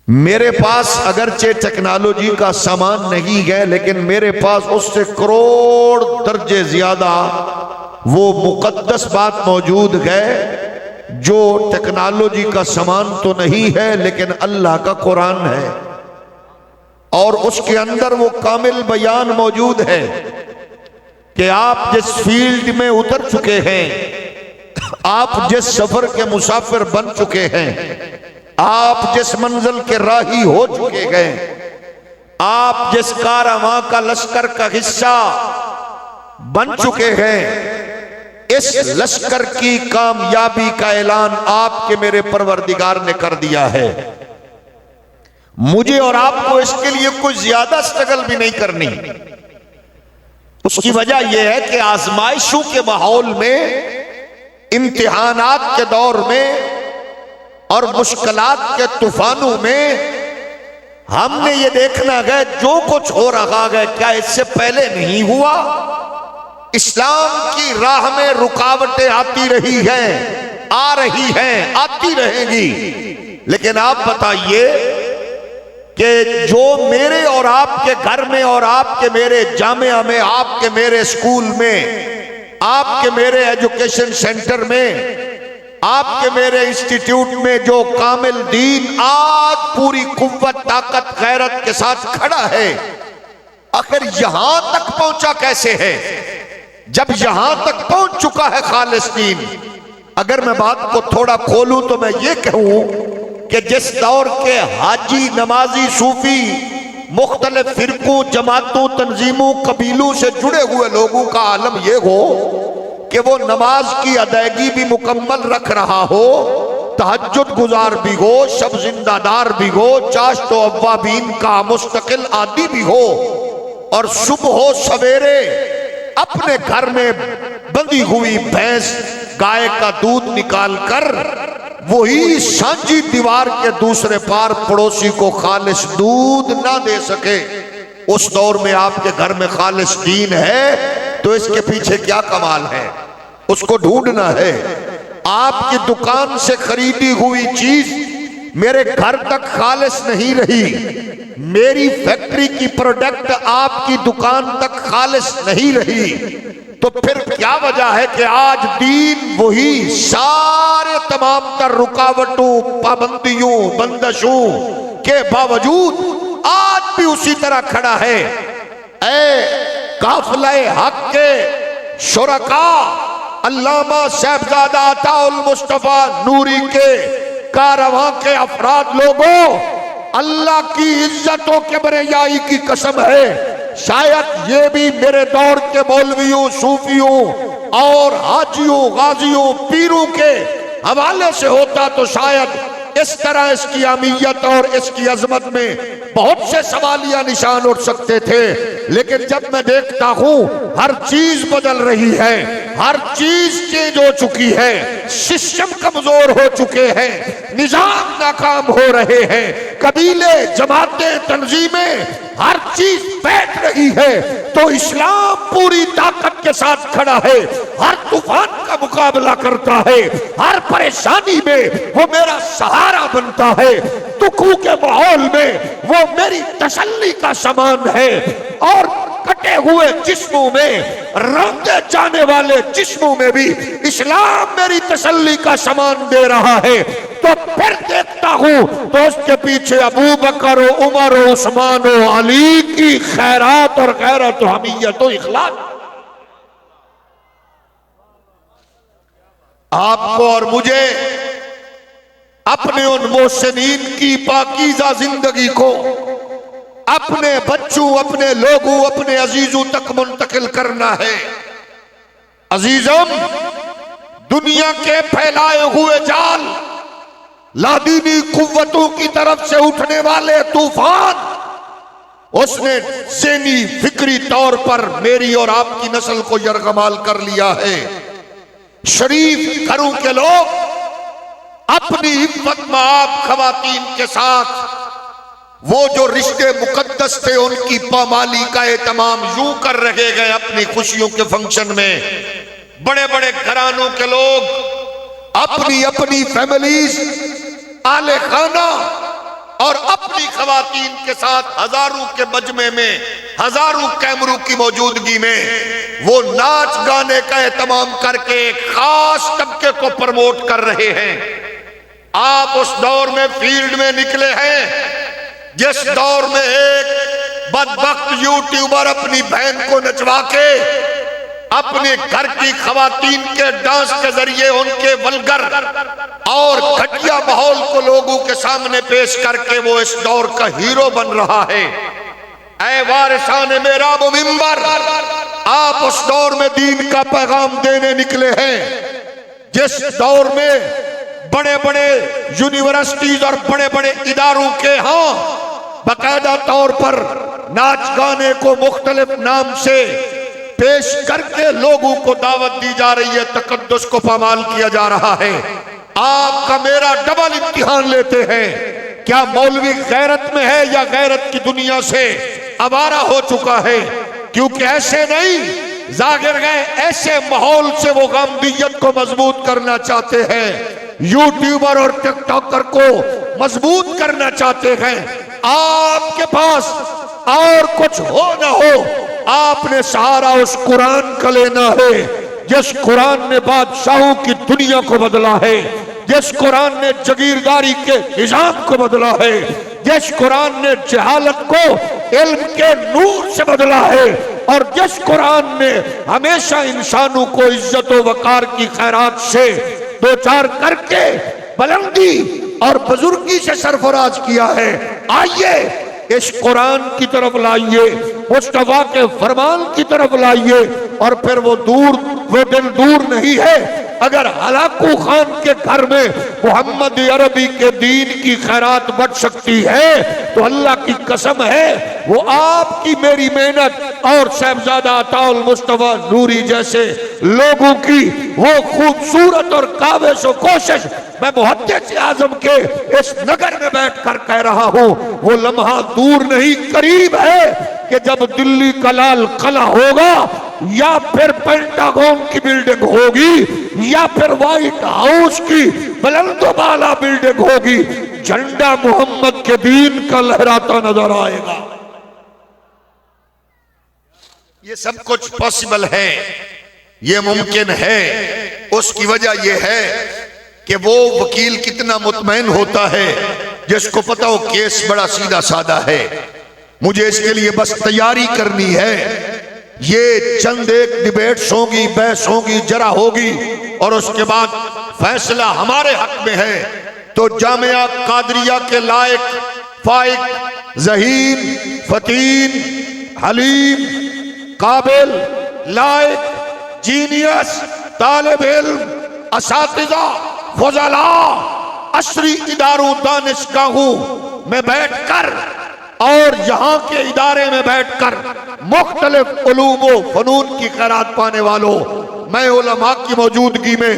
میرے پاس اگرچہ ٹیکنالوجی کا سامان نہیں ہے، لیکن میرے پاس اس سے کروڑ درجے زیادہ وہ مقدس بات موجود ہے جو ٹیکنالوجی کا سامان تو نہیں ہے لیکن اللہ کا قرآن ہے، اور اس کے اندر وہ کامل بیان موجود ہے کہ آپ جس فیلڈ میں اتر چکے ہیں، آپ جس سفر کے مسافر بن چکے ہیں، آپ جس منزل کے راہی ہو چکے ہیں، آپ جس کارواں کا لشکر کا حصہ بن چکے ہیں، اس لشکر کی کامیابی کا اعلان آپ کے میرے پروردگار نے کر دیا ہے۔ مجھے اور آپ کو اس کے لیے کوئی زیادہ سٹرگل بھی نہیں کرنی۔ اس کی وجہ یہ ہے کہ آزمائشوں کے ماحول میں، امتحانات کے دور میں اور مشکلات کے طوفانوں میں ہم نے یہ دیکھنا ہے جو کچھ ہو رہا ہے کیا اس سے پہلے نہیں ہوا؟ اسلام کی راہ میں رکاوٹیں آتی رہی ہیں، آ رہی ہیں، آتی رہیں گی، لیکن آپ بتائیے کہ جو میرے اور آپ کے گھر میں اور آپ کے میرے جامعہ میں، آپ کے میرے اسکول میں، آپ کے میرے ایجوکیشن سینٹر میں، آپ کے میرے انسٹیٹیوٹ میں جو کامل دین آج پوری قوت، طاقت، غیرت کے ساتھ کھڑا ہے، آخر یہاں تک پہنچا کیسے ہے؟ جب یہاں تک پہنچ چکا ہے خالص دین، اگر میں بات کو تھوڑا کھولوں تو میں یہ کہوں کہ جس دور کے حاجی، نمازی، صوفی، مختلف فرقوں، جماعتوں، تنظیموں، قبیلوں سے جڑے ہوئے لوگوں کا عالم یہ ہو کہ وہ نماز کی ادائیگی بھی مکمل رکھ رہا ہو، تہجد گزار بھی ہو، شب زندہ دار بھی ہو، چاشت و اوابین کا مستقل عادی بھی ہو، اور صبح و سویرے اپنے گھر میں بندھی ہوئی بھینس گائے کا دودھ نکال کر وہی سانجی دیوار کے دوسرے پار پڑوسی کو خالص دودھ نہ دے سکے، اس دور میں آپ کے گھر میں خالص دین ہے تو اس کے پیچھے کیا کمال ہے؟ اس کو ڈھونڈنا ہے۔ آپ کی دکان سے خریدی ہوئی چیز میرے گھر تک خالص نہیں رہی، میری فیکٹری کی پروڈکٹ آپ کی دکان تک خالص نہیں رہی، تو پھر کیا وجہ ہے کہ آج دین وہی سارے تمام تر رکاوٹوں، پابندیوں، بندشوں کے باوجود آج بھی اسی طرح کھڑا ہے؟ اے قافلہ حق کے شرکاء، علامہ صاحبزادہ عطا المصطفیٰ نوری کے کارواں کے افراد لوگوں، اللہ کی عزت و کبریائی کی قسم ہے، شاید یہ بھی میرے دور کے مولویوں، صوفیوں اور حاجیوں، غازیوں، پیروں کے حوالے سے ہوتا تو شاید اس طرح اس کی اہمیت اور اس کی عظمت میں بہت سے سوالیہ نشان اٹھ سکتے تھے، لیکن جب میں دیکھتا ہوں ہر چیز بدل رہی ہے، ہر چیز چینج ہو چکی ہے، سسٹم کمزور ہو چکے ہیں، نظام ناکام ہو رہے ہیں، قبیلے، جماعتیں، تنظیمیں، ہر چیز بیٹھ رہی ہے، تو اسلام پوری طاقت کے ساتھ کھڑا ہے، ہر طوفان کا مقابلہ کرتا ہے، ہر پریشانی میں وہ میرا سہارا بنتا ہے، دکھوں کے ماحول میں وہ میری تسلی کا سامان ہے، اور کٹے ہوئے جسموں میں، رنگے جانے والے جسموں میں بھی اسلام میری تسلی کا سامان دے رہا ہے، تو پھر دیکھتا ہوں تو اس کے پیچھے ابو بکر و عمر و عثمان و علی کی خیرات اور غیرت و حمیت و اخلاص۔ آپ کو اور مجھے اپنے ان محسنین کی پاکیزہ زندگی کو اپنے بچوں، اپنے لوگوں، اپنے عزیزوں تک منتقل کرنا ہے۔ عزیزم، دنیا کے پھیلائے ہوئے جال، لادینی قوتوں کی طرف سے اٹھنے والے طوفان، اس نے ذہنی فکری طور پر میری اور آپ کی نسل کو یرغمال کر لیا ہے۔ شریف گھروں کے لوگ اپنی عفت مآب خواتین کے ساتھ وہ جو رشتے مقدس تھے ان کی پامالی کا اہتمام یوں کر رہے گئے اپنی خوشیوں کے فنکشن میں۔ بڑے بڑے گھرانوں کے لوگ اپنی اپنی فیملیز، آل خانہ، اور اپنی خواتین کے ساتھ ہزاروں کے مجمع میں ہزاروں کیمروں کی موجودگی میں وہ ناچ گانے کا اہتمام کر کے ایک خاص طبقے کو پروموٹ کر رہے ہیں۔ آپ اس دور میں فیلڈ میں نکلے ہیں جس دور میں ایک بدبخت یوٹیوبر اپنی بہن کو نچوا کے اپنے گھر کی خواتین کے ڈانس کے ذریعے ان کے ولگر اور گھٹیا ماحول کو لوگوں کے سامنے پیش کر کے وہ اس دور کا ہیرو بن رہا ہے۔ اے وارثان محراب و منبر، آپ اس دور میں دین کا پیغام دینے نکلے ہیں جس دور میں بڑے بڑے یونیورسٹیز اور بڑے بڑے اداروں کے ہاں باقاعدہ طور پر ناچ گانے کو مختلف نام سے پیش کر کے لوگوں کو دعوت دی جا رہی ہے، تقدس کو پامال کیا جا رہا ہے۔ آپ کا میرا ڈبل امتحان لیتے ہیں، کیا مولوی غیرت میں ہے یا غیرت کی دنیا سے آوارہ ہو چکا ہے؟ کیونکہ ایسے نہیں، ظاہر گئے ایسے ماحول سے وہ غامدیت کو مضبوط کرنا چاہتے ہیں، یوٹیوبر اور ٹک ٹاکر کو مضبوط کرنا چاہتے ہیں۔ آپ کے پاس اور کچھ ہو نہ ہو، آپ نے سہارا اس قرآن کا لینا ہے جس قرآن نے بادشاہوں کی دنیا کو بدلا ہے، جس قرآن نے جگیرداری کے نظام کو بدلا ہے، جس قرآن نے جہالت کو علم کے نور سے بدلا ہے، اور جس قرآن نے ہمیشہ انسانوں کو عزت و وقار کی خیرات سے دوچار کر کے بلندی اور بزرگی سے سرفراز کیا ہے۔ آئیے اس قرآن کی طرف لائیے، مصطفیٰ کے فرمان کی طرف لائیے، اور پھر وہ دن دور نہیں ہے اگر ہلاکو خان کے گھر میں محمد عربی کے دین کی خیرات بڑھ سکتی ہے تو اللہ کی قسم ہے وہ آپ کی میری محنت اور صاحبزادہ عطا المصطفیٰ نوری جیسے لوگوں کی وہ خوبصورت اور کاوش و کوشش میں محدث اعظم کے اس نگر میں بیٹھ کر کہہ رہا ہوں، وہ لمحہ دور نہیں قریب ہے کہ جب دلی کا لال قلعہ ہوگا یا پھر پینٹاگون کی بلڈنگ ہوگی یا پھر وائٹ ہاؤس کی بلند و بالا بلڈنگ ہوگی، جھنڈا محمد کے دین کا لہراتا نظر آئے گا۔ یہ سب کچھ پاسبل ہے، یہ ممکن ہے۔ اس کی وجہ یہ ہے کہ وہ وکیل کتنا مطمئن ہوتا ہے جس کو پتہ ہو کیس بڑا سیدھا سادہ ہے، مجھے اس کے لیے بس تیاری کرنی ہے، یہ چند ایک ڈیبیٹس ہوگی، بحث ہوگی، جرا ہوگی، اور اس کے بعد فیصلہ ہمارے حق میں ہے۔ تو جامعہ قادریہ کے لائق، فائق، ذہین، فتین، حلیم، قابل، لائق، جینیس، طالب علم، اساتذہ، فضلاء، عصری اداروں، دانشگاہوں میں بیٹھ کر اور یہاں کے ادارے میں بیٹھ کر مختلف علوم و فنون کی خیرات پانے والوں، میں علماء کی موجودگی میں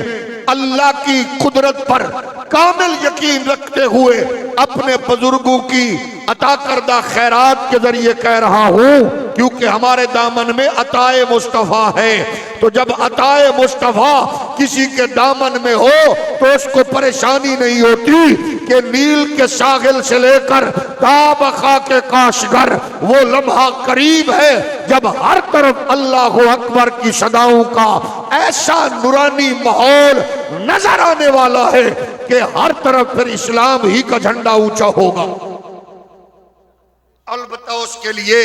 اللہ کی قدرت پر کامل یقین رکھتے ہوئے اپنے بزرگوں کی عطا کردہ خیرات کے ذریعے کہہ رہا ہوں، کیونکہ ہمارے دامن میں عطائے مصطفیٰ ہے۔ تو جب عطائے مصطفیٰ کسی کے دامن میں ہو تو اس کو پریشانی نہیں ہوتی کہ نیل کے ساحل سے لے کر تابخا کے کاشگر، وہ لمحہ قریب ہے جب ہر طرف اللہ اکبر کی صداؤں کا ایسا نورانی ماحول نظر آنے والا ہے کہ ہر طرف پھر اسلام ہی کا جھنڈا اونچا ہوگا۔ البتہ اس کے لیے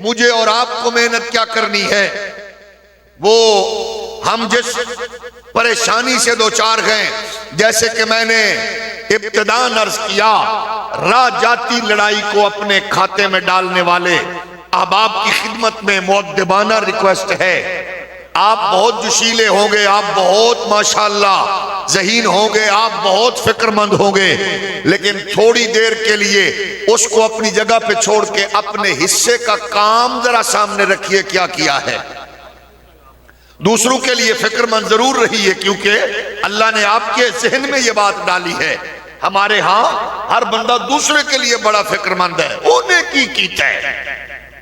مجھے اور آپ کو محنت کیا کرنی ہے؟ وہ ہم جس پریشانی سے دوچار گئے، جیسے کہ میں نے ابتداءً عرض کیا، راہ جاتی لڑائی کو اپنے کھاتے میں ڈالنے والے احباب کی خدمت میں مؤدبانہ ریکویسٹ ہے، آپ بہت جشیلے ہوں گے، آپ بہت ماشاءاللہ ذہین ہوں گے، آپ بہت فکر مند ہوں گے، لیکن تھوڑی دیر کے لیے اس کو اپنی جگہ پہ چھوڑ کے اپنے حصے کا کام ذرا سامنے رکھیے، کیا کیا ہے۔ دوسروں کے لیے فکر مند ضرور رہی ہے، کیونکہ اللہ نے آپ کے ذہن میں یہ بات ڈالی ہے۔ ہمارے ہاں ہر بندہ دوسرے کے لیے بڑا فکر مند ہے، انہیں کی کیتا ہے،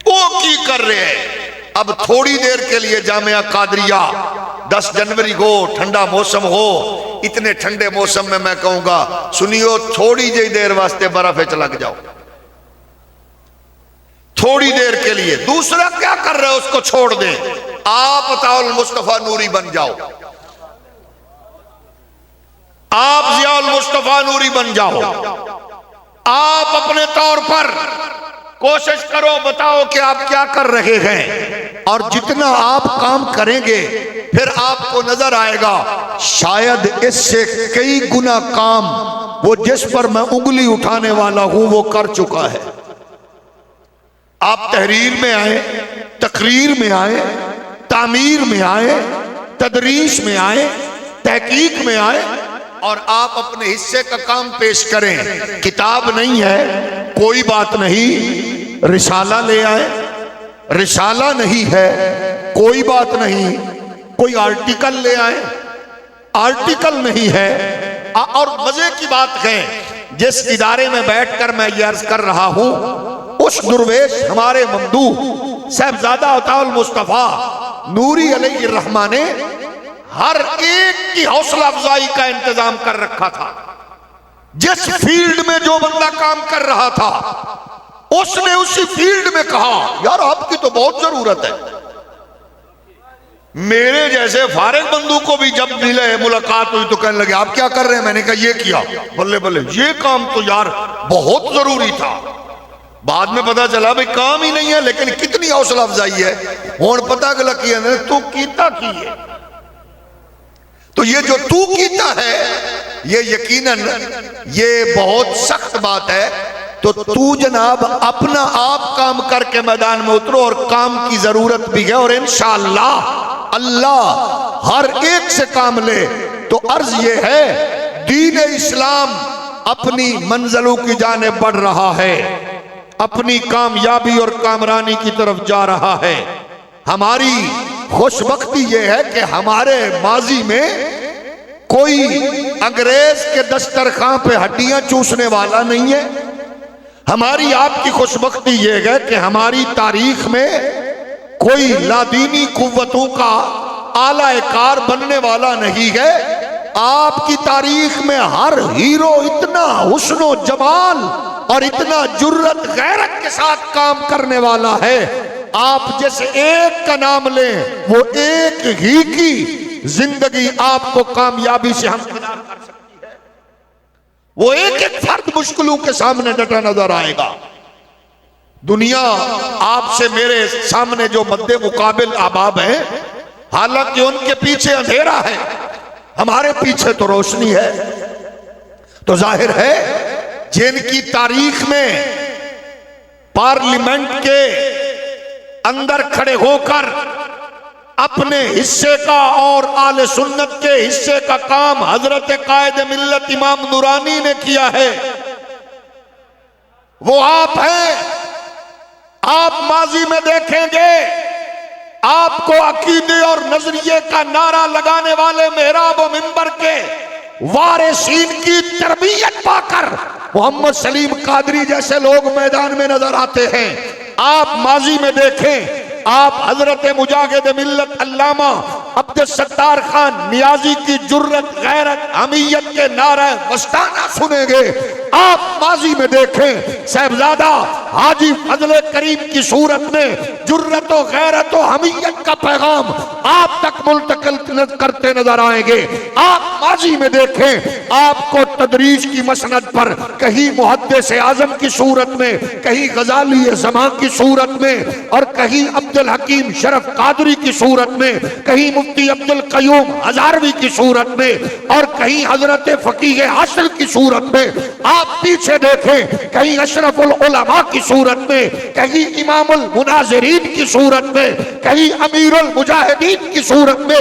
وہ کی کر رہے ہیں۔ اب تھوڑی دیر کے لیے جامعہ قادریہ 10 جنوری ہو، ٹھنڈا موسم ہو، اتنے ٹھنڈے موسم میں میں کہوں گا سنیو تھوڑی جی دیر واسطے برف وچ لگ جاؤ، تھوڑی دیر کے لیے، دوسرا کیا کر رہے ہو اس کو چھوڑ دیں، آپ عطاء المصطفیٰ نوری بن جاؤ، آپ ضیاء المصطفیٰ نوری بن جاؤ، آپ اپنے طور پر کوشش کرو، بتاؤ کہ آپ کیا کر رہے ہیں، اور جتنا آپ کام کریں گے پھر آپ کو نظر آئے گا شاید اس سے کئی گنا کام وہ جس پر میں انگلی اٹھانے والا ہوں وہ کر چکا ہے۔ آپ تحریر میں آئے، تقریر میں آئے، تعمیر میں آئے، تدریس میں آئے، تحقیق میں آئے، اور آپ اپنے حصے کا کام پیش کریں۔ کتاب نہیں ہے کوئی بات نہیں، رسالہ لے آئے، رسالہ نہیں ہے کوئی بات نہیں، کوئی آرٹیکل لے آئے، آرٹیکل نہیں ہے۔ اور مزے کی بات ہے جس ادارے میں بیٹھ کر میں یہ عرض کر رہا ہوں اس درویش ہمارے ممدوح صاحبزادہ عطاء المصطفیٰ نوری علیہ الرحمہ نے ہر ایک کی حوصلہ افزائی کا انتظام کر رکھا تھا۔ جس فیلڈ میں جو بندہ کام کر رہا تھا اس نے اسی فیلڈ میں کہا یار آپ کی تو بہت ضرورت ہے۔ میرے جیسے فارغ بندو کو بھی جب ملے ملاقات ہوئی تو کہنے لگے آپ کیا کر رہے ہیں؟ میں نے کہا یہ کیا، بلے بلے یہ کام تو یار بہت ضروری تھا۔ بعد میں پتا چلا بھئی کام ہی نہیں ہے لیکن کتنی حوصلہ افزائی ہے، ہون پتا گلا کیا نے تو کیتا کی ہے، تو یہ جو تو کیتا ہے یہ یقیناً یہ بہت سخت بات ہے۔ تو جناب اپنا آپ کام کر کے میدان میں اترو، اور کام کی ضرورت بھی ہے، اور انشاءاللہ اللہ ہر ایک سے کام لے۔ تو عرض یہ ہے دین اسلام اپنی منزلوں کی جانب بڑھ رہا ہے، اپنی کامیابی اور کامرانی کی طرف جا رہا ہے۔ ہماری خوش بختی یہ ہے کہ ہمارے ماضی میں کوئی انگریز کے دسترخوان پہ ہڈیاں چوسنے والا نہیں ہے۔ ہماری آپ کی خوش بختی یہ ہے کہ ہماری تاریخ میں کوئی لادینی قوتوں کا اعلی کار بننے والا نہیں ہے۔ آپ کی تاریخ میں ہر ہیرو اتنا حسن و جمال اور اتنا جرت غیرت کے ساتھ کام کرنے والا ہے، آپ جس ایک کا نام لیں وہ ایک ہی کی زندگی آپ کو کامیابی سے ہمکنار کر سکتی ہے۔ وہ ایک ایک فرد مشکلوں کے سامنے ڈٹا نظر آئے گا۔ دنیا آپ سے میرے سامنے جو مد مقابل احباب ہیں، حالانکہ ان کے پیچھے اندھیرا ہے، ہمارے پیچھے تو روشنی ہے۔ تو ظاہر ہے جن کی تاریخ میں پارلیمنٹ کے اندر کھڑے ہو کر اپنے حصے کا اور آل سنت کے حصے کا کام حضرت قائد ملت امام نورانی نے کیا ہے، وہ آپ ہیں۔ آپ ماضی میں دیکھیں گے آپ کو عقیدے اور نظریے کا نعرہ لگانے والے محراب و منبر کے وارثین کی تربیت پا کر محمد سلیم قادری جیسے لوگ میدان میں نظر آتے ہیں۔ آپ ماضی میں دیکھیں آپ حضرت مجاہد ملت علامہ عبد الستار خان نیازی کی جرت غیرت حمیت کے نعرہ مستانہ سنیں گے۔ آپ ماضی میں دیکھیں صاحبزادہ حاجی فضل کریم کی صورت میں جرت و غیرت و حمیت کا پیغام آپ تک منتقل کرتے نظر آئیں گے۔ آپ ماضی میں دیکھیں آپ کو تدریس کی مسند پر کہیں محدث اعظم کی صورت میں، کہیں غزالی زمان کی صورت میں، اور کہیں عبد الحکیم شرف قادری کی صورت میں، کہیں مفتی عبد القیوم ہزاروی کی صورت میں، اور کہیں حضرت فقیہ حاصل کی صورت میں۔ آپ پیچھے دیکھیں کہیں اشرف العلماء کی صورت میں، کہیں امام المناظرین کی صورت میں، کہیں امیر المجاہدین کی صورت میں،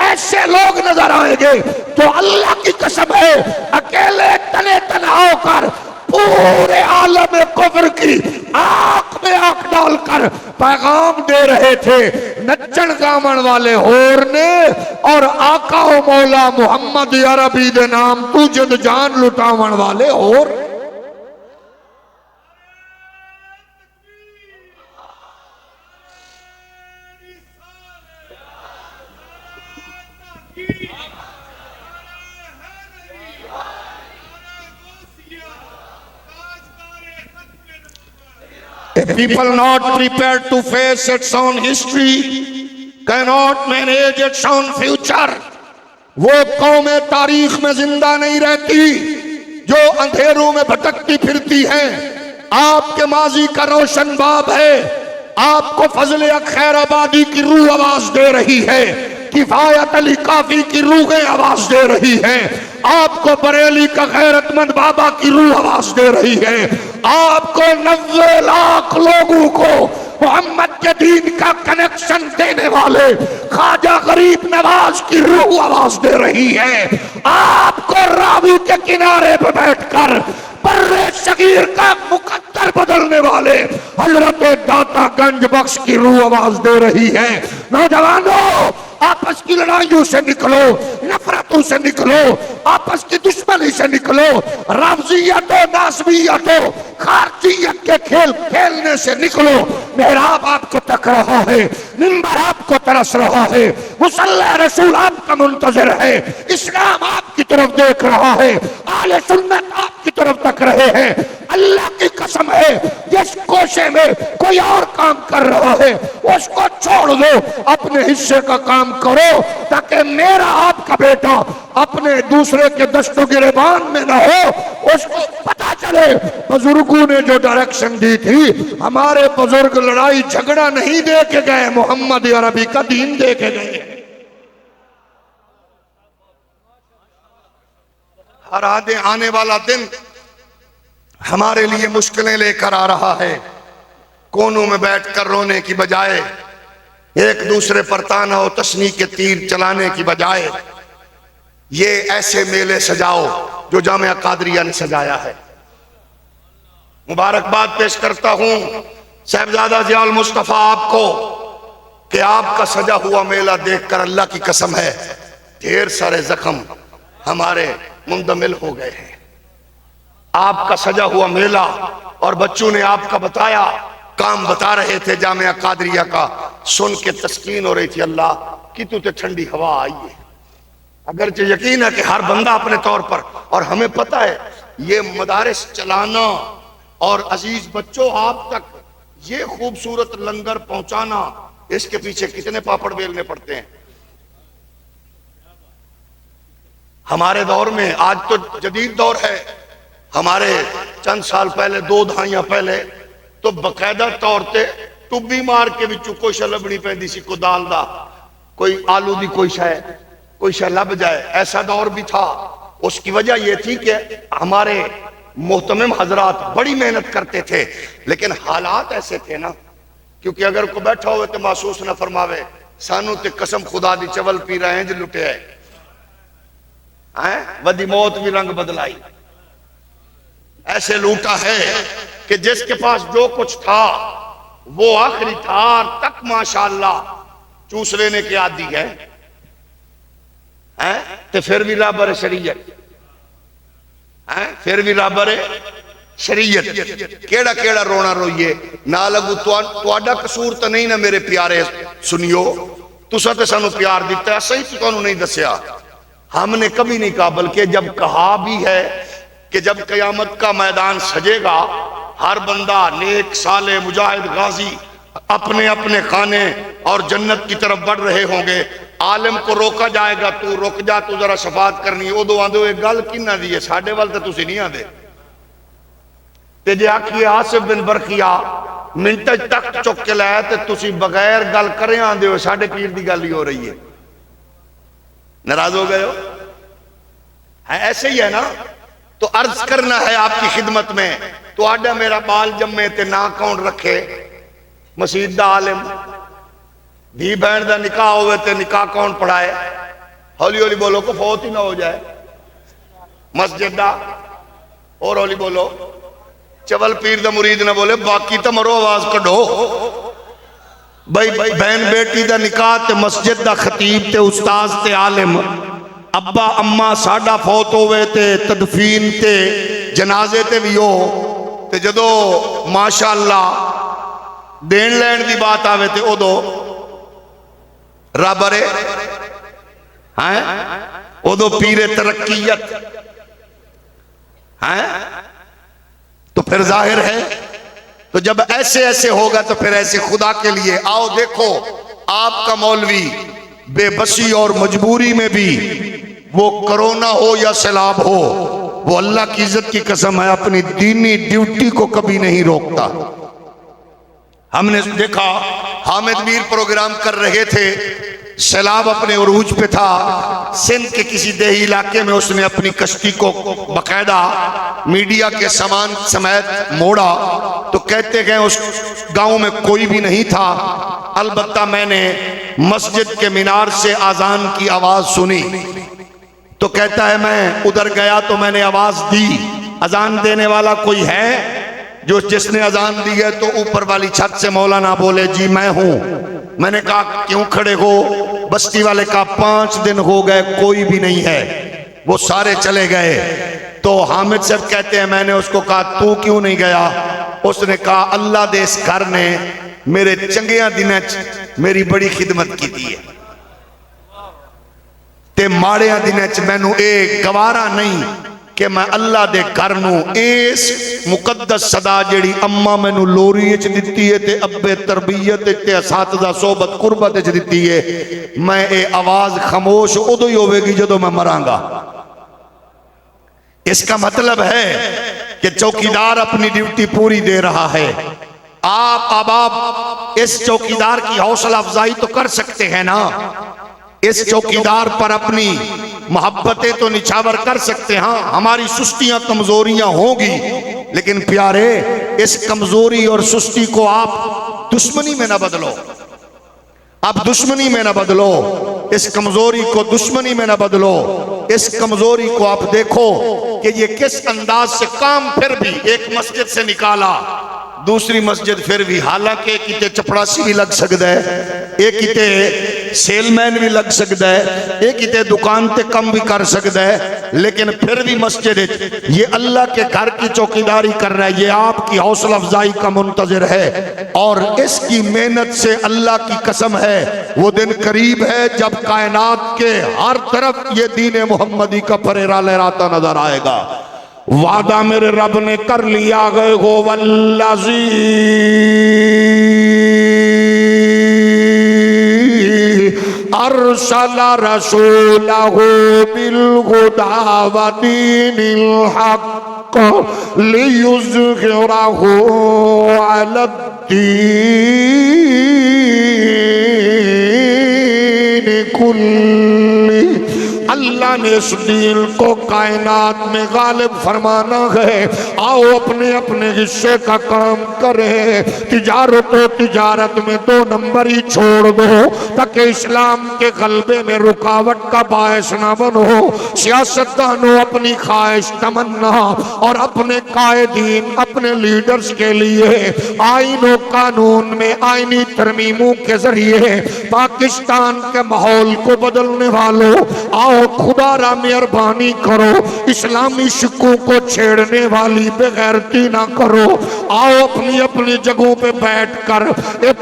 ایسے لوگ نظر آئیں گے تو اللہ کی قسم ہے اکیلے تنے تنہا ہو کر پورے عالم کفر کی آنکھ میں آنکھ ڈال کر پیغام دے رہے تھے۔ نچن گامن والے ہور نے اور آقا و مولا محمد عربی دے نام تو جد جان لٹاون والے ہور۔ people not prepared to face its own history cannot manage its own future. وہ قوم تاریخ میں زندہ نہیں رہتی جو اندھیروں میں بھٹکتی پھرتی ہیں. آپ کے ماضی کا روشن باب ہے. آپ کو فضل خیر آبادی کی روح آواز دے رہی ہے, کفایت علی کافی کی روحیں آواز دے رہی ہیں, آپ کو بریلی کا غیرت مند بابا کی روح آواز دے رہی ہے, آپ کو 90 لاکھ لوگوں کو محمد کے دین کا کنیکشن دینے والے خواجہ غریب نواز کی روح آواز دے رہی ہے, آپ کو راوی کے کنارے پہ بیٹھ کر بر صغیر کا مقدر بدلنے والے حضرت داتا گنج بخش کی روح آواز دے رہی ہے. نوجوانوں, آپس کی لڑائیوں سے نکلو, نفرتوں سے نکلو, آپس کی دشمنی سے نکلو, رافضیت و ناصبیت و خارجیت کے کھیل کھیلنے سے نکلو. محراب آپ کو تک رہا ہے, منبر آپ کو ترس رہا ہے, مصلی رسول آپ کا منتظر ہے, اسلام آپ کی طرف دیکھ رہا ہے, اہل سنت آپ کی طرف تک رہے ہیں. اللہ کی قسم ہے, جس کوشے میں کوئی اور کام کر رہا ہے اس کو چھوڑ دو, اپنے حصے کا کام کرو, تاکہ میرا آپ کا بیٹا اپنے دوسرے کے دست و گریبان میں نہ ہو. اس کو پتا چلے بزرگوں نے جو ڈائریکشن دی تھی, ہمارے بزرگ لڑائی جھگڑا نہیں دے کے گئے, محمد عربی کا دین دے کے گئے. ہر آنے والا دن ہمارے لیے مشکلیں لے کر آ رہا ہے. کونوں میں بیٹھ کر رونے کی بجائے, ایک دوسرے پر طعنہ و تشنیع کے تیر چلانے کی بجائے, یہ ایسے میلے سجاؤ جو جامعہ قادریہ نے سجایا ہے. مبارکباد پیش کرتا ہوں صاحبزادہ ضیاء المصطفیٰ آپ کو کہ آپ کا سجا ہوا میلہ دیکھ کر اللہ کی قسم ہے ڈھیر سارے زخم ہمارے مندمل ہو گئے ہیں. آپ کا سجا ہوا میلہ, اور بچوں نے آپ کا بتایا کام بتا رہے تھے جامعہ قادریہ کا, سن کے تسکین ہو رہی تھی. اللہ کی تو تے ٹھنڈی ہوا آئی ہے. اگرچہ یقین ہے کہ ہر بندہ اپنے طور پر, اور ہمیں پتہ ہے یہ مدارس چلانا اور عزیز بچوں آپ تک یہ خوبصورت لنگر پہنچانا, اس کے پیچھے کتنے پاپڑ بیلنے پڑتے ہیں. ہمارے دور میں, آج تو جدید دور ہے, ہمارے چند سال پہلے 2 دہائیاں پہلے تو باقاعدہ طور تے ٹبی مار کے بچوں کوئی شے لبنی پہندی سی, کوئی دال دا, کوئی آلو دی کوئی شے لب جائے. ایسا دور بھی تھا. اس کی وجہ یہ تھی کہ ہمارے محتمم حضرات بڑی محنت کرتے تھے, لیکن حالات ایسے تھے نا, کیونکہ اگر کوئی بیٹھا ہوئے تو محسوس نہ فرماوے سانو تے قسم خدا دی چول پی رہے ہیں جو لٹے ہے, ودی موت بھی رنگ بدلائی. ایسے لوٹا ہے کہ جس کے پاس جو کچھ تھا وہ آخری تھار تک ماشاءاللہ چوس لینے کے عادی ہے, تو پھر بھی رابر شریعت, پھر بھی رابر شریعت. کیڑا رونا روئیے نہ لگو تواڈا قصور تو نہیں نا میرے پیارے سنیو, تسا تے سانو پیار دیتا ہے, صحیح تو نہیں دسیا. ہم نے کبھی نہیں کہا, بلکہ جب کہا بھی ہے کہ جب قیامت کا میدان سجے گا, ہر بندہ نیک صالح مجاہد غازی اپنے اپنے خانے اور جنت کی طرف بڑھ رہے ہوں گے. عالم کو روکا جائے گا, تو رک جا, تو ذرا شفاعت کرنی. او دو آندھو ایک گل کنہ دیئے ساڑھے والتے تُسی نہیں آندھے. تے جے آکھیے آصف بن برخیہ منٹج تک چک کے لائے تے تُسی بغیر گل کریں آندھے ہوئے ساڑھے پیر دی گل ہی ہو رہی ہے. ناراض ہو گئے ہو؟ ایسے ہی ہے نا. تو عرض کرنا ہے آپ کی خدمت میں, تو آڈا میرا بال جمے تے نا کون رکھے, مسجد دا عالم, بھی بہن دا نکاح ہوئے تے نکاح کون پڑھائے, ہولی ہولی بولو کو فوت ہی نہ ہو جائے, مسجد دا, اور ہولی بولو, چول پیر دا مرید نہ بولے, باقی تا مرو آواز کڑھو. بھائی بہن بیٹی دا نکاح تے مسجد دا خطیب تے استاذ تے عالم, ابا اممہ ساڑھا فوت ہوئے تے تدفین تے جنازے تے بھی ہو, تے جدو ماشاءاللہ دین لین دی بات آوے تے او دو رابرے, او دو پیر ترقیت. تو پھر ظاہر ہے تو جب ایسے ایسے ہوگا تو پھر ایسے خدا کے لیے آؤ دیکھو آپ کا مولوی بے بسی اور مجبوری میں بھی وہ کرونا ہو یا سیلاب ہو وہ اللہ کی عزت کی قسم ہے اپنی دینی ڈیوٹی کو کبھی نہیں روکتا۔ ہم نے دیکھا حامد میر پروگرام کر رہے تھے، سیلاب اپنے عروج پہ تھا، سندھ کے کسی دیہی علاقے میں اس نے اپنی کشتی کو باقاعدہ میڈیا کے سامان سمیت موڑا، تو کہتے گئے اس گاؤں میں کوئی بھی نہیں تھا، البتہ میں نے مسجد کے مینار سے اذان کی آواز سنی، تو کہتا ہے میں ادھر گیا تو میں نے آواز دی، اذان دینے والا کوئی ہے؟ جس نے اذان دی ہے تو اوپر والی چھت سے مولانا بولے جی میں ہوں۔ میں نے کہا کیوں کھڑے ہو؟ بستی والے کہا 5 دن ہو گئے کوئی بھی نہیں ہے، وہ سارے چلے گئے۔ تو حامد صاحب کہتے ہیں میں نے اس کو کہا تو کیوں نہیں گیا؟ اس نے کہا اللہ دے اس گھر نے میرے چنگیاں دنیں میری بڑی خدمت کی دی ہے تے ماڑیاں دنیں مینوں اے گوارا نہیں کہ میں اللہ دے گھر نو اس مقدس صدا جڑی اماں مینوں لوری وچ دتی ہے تے ابے تربیت تے اساتذہ صحبت قربت وچ دتی ہے، میں اے آواز خاموش ادو ہی ہوے گی جدوں میں مراں گا۔ اس کا مطلب ہے کہ چوکیدار اپنی ڈیوٹی پوری دے رہا ہے، آپ احباب اس چوکیدار کی حوصلہ افزائی تو کر سکتے ہیں نا، اس چوکیدار پر اپنی محبتیں تو نچھاور کر سکتے ہیں، ہماری سستیاں کمزوریاں ہوں گی، لیکن پیارے اس کمزوری اور سستی کو آپ دشمنی میں نہ بدلو، آپ دشمنی میں نہ بدلو، اس کمزوری کو دشمنی میں نہ بدلو، اس کمزوری کو آپ دیکھو کہ یہ کس انداز سے کام پھر بھی ایک مسجد سے نکالا دوسری مسجد پھر بھی، حالانکہ ایک کتے چپڑاسی بھی لگ سکتا ہے، ایک کتے سیل مین بھی لگ سکتا ہے، ایک کتے دکان تے کم بھی کر سکتا ہے، لیکن پھر بھی مسجد یہ اللہ کے گھر کی چوکیداری کر رہا ہے، یہ آپ کی حوصلہ افزائی کا منتظر ہے، اور اس کی محنت سے اللہ کی قسم ہے وہ دن قریب ہے جب کائنات کے ہر طرف یہ دین محمدی کا پھریرا لہراتا نظر آئے گا۔ وعدہ میرے رب نے کر لیا گئے ہو والذی ارسل رسولہ بالہدی ودین الحق لیظہرہ علی الدین کلہ، اللہ نے اس دین کو کائنات میں غالب فرمانا ہے، آؤ اپنے اپنے حصے کا کام کریں، تجارت و تجارت میں 2 نمبر ہی چھوڑ دو تاکہ اسلام کے غلبے میں رکاوٹ کا باعث نہ بنو۔ سیاستدانوں اپنی خواہش تمنا اور اپنے قائدین اپنے لیڈرز کے لیے آئین و قانون میں آئینی ترمیموں کے ذریعے پاکستان کے ماحول کو بدلنے والوں، آؤ خدا را مہربانی کرو، اسلامی شکوں کو چھیڑنے والی بے غیرتی نہ کرو، آؤ اپنی اپنی جگہوں پہ بیٹھ کر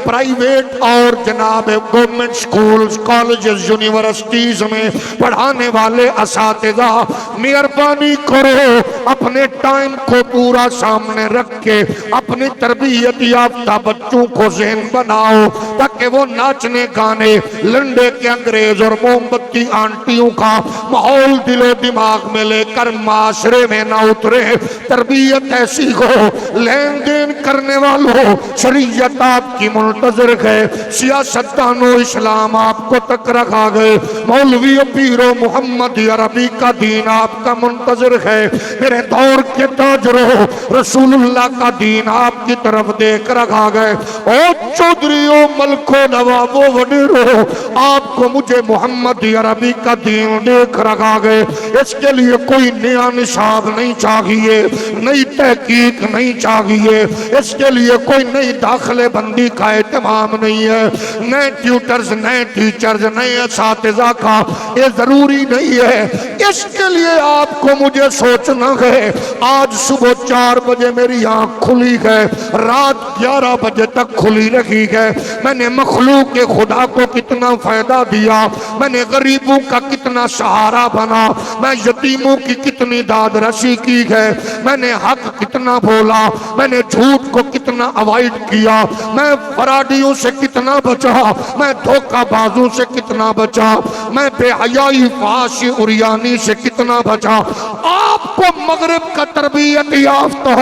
پرائیویٹ اور جناب گورنمنٹ سکولز کالجز یونیورسٹیز میں پڑھانے والے اساتذہ مہربانی کرو، اپنے ٹائم کو پورا سامنے رکھ کے اپنی تربیت یافتہ بچوں کو ذہن بناؤ تاکہ وہ ناچنے گانے لنڈے کے انگریز اور موم بتی آنٹیوں کا ماحول دل و دماغ میں لے کر معاشرے میں نہ اترے۔ تربیت ایسی ہو، لین دین کرنے والوں شریعت آپ کی منتظر ہے، سیاستدانوں اسلام آپ کو تک رکھا گئے، مولوی و پیرو محمد عربی کا دین آپ کا منتظر ہے، میرے دور کے تاجروں رسول اللہ کا دین آپ کی طرف دیکھ رکھا گئے، او چودریوں ملکوں نوابوں وڈیروں آپ کو مجھے محمد عربی کا دین دیکھ رکھا گئے۔ اس کے لیے کوئی نیا نصاب نہیں چاہیے، نئی تحقیق نہیں چاہیے، اس کے لیے کوئی نئی داخلے بندی کا اہتمام نہیں ہے، نئے ٹیوٹرز نئے ٹیچرز نئے اساتذہ کا یہ ضروری نہیں ہے۔ اس کے لیے آپ کو مجھے سوچنا ہے، آج صبح 4 بجے میری آنکھ کھلی ہے، رات 11 بجے تک کھلی رکھی ہے، میں نے مخلوق کے خدا کو کتنا فائدہ دیا، میں نے غریبوں کا کتنا سہارا بنا، میں یتیموں کی کتنا کتنی داد رسی کی ہے، میں نے حق کتنا بولا، میں نے جھوٹ کو کتنا اوائڈ کیا، میں فراڈیوں سے کتنا بچا، میں دھوکہ بازوں سے کتنا بچا، میں بے حیائی فحش عریانی سے کتنا بچا۔ آپ کو مغرب کا تربیت یافتہ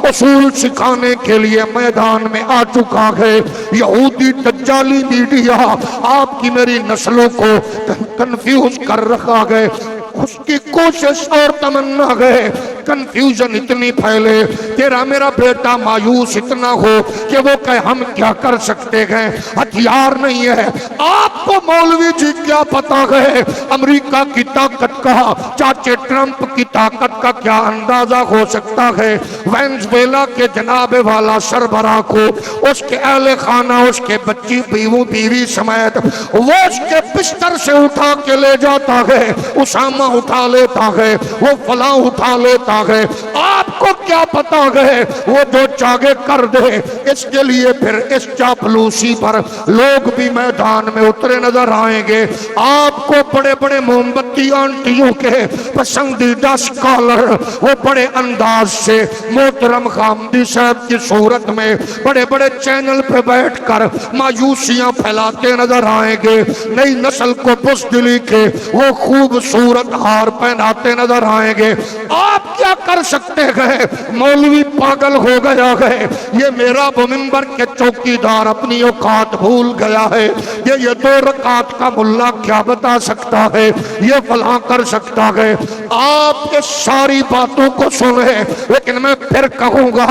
اصول سکھانے کے لیے میدان میں آ چکا ہے۔ یہودی دجالی میڈیا آپ کی میری نسلوں کو کنفیوز کر رکھا گئے، اس کی کوشش اور تمنا ہے کنفیوژن اتنی پھیلے، تیرا میرا بیٹا مایوس اتنا ہو کہ وہ کہے ہم کیا کر سکتے ہیں، ہتھیار نہیں ہے۔ آپ کو مولوی جی کیا پتا ہے امریکہ کی طاقت کا، چاچے ٹرمپ کی طاقت کا کیا اندازہ ہو سکتا ہے؟ وینزویلا کے جناب والا سربراہ کو اس کے اہل خانہ، اس کے بچی بیوی سمیت وہ اس کے بستر سے اٹھا کے لے جاتا ہے، اسامہ اٹھا لیتا ہے، وہ فلاں اٹھا لیتا ہے۔ آپ کو کیا پتا ہے وہ جو چاہے کر دے؟ اس کے لیے پھر اس چاپلوسی پر لوگ بھی میدان میں اترے نظر آئیں گے۔ آپ کو بڑے بڑے موم بتی آنٹیوں کے پسندیدہ سکالر وہ بڑے انداز سے محترم خامدی صاحب کی صورت میں بڑے بڑے چینل پہ بیٹھ کر مایوسیاں پھیلاتے نظر آئیں گے، نئی نسل کو بزدلی کے وہ خوبصورت ہار پہناتے نظر آئیں گے۔ آپ کیا کر سکتے ہیں؟ مولوی پاگل ہو گیا ہے، یہ میرا منبر کے چوکیدار اپنی اوقات بھول گیا ہے، یہ 2 رکعت کا ملا کیا بتا سکتا ہے، یہ فلاں کر سکتا ہے۔ آپ اس ساری باتوں کو سنیں، لیکن میں پھر کہوں گا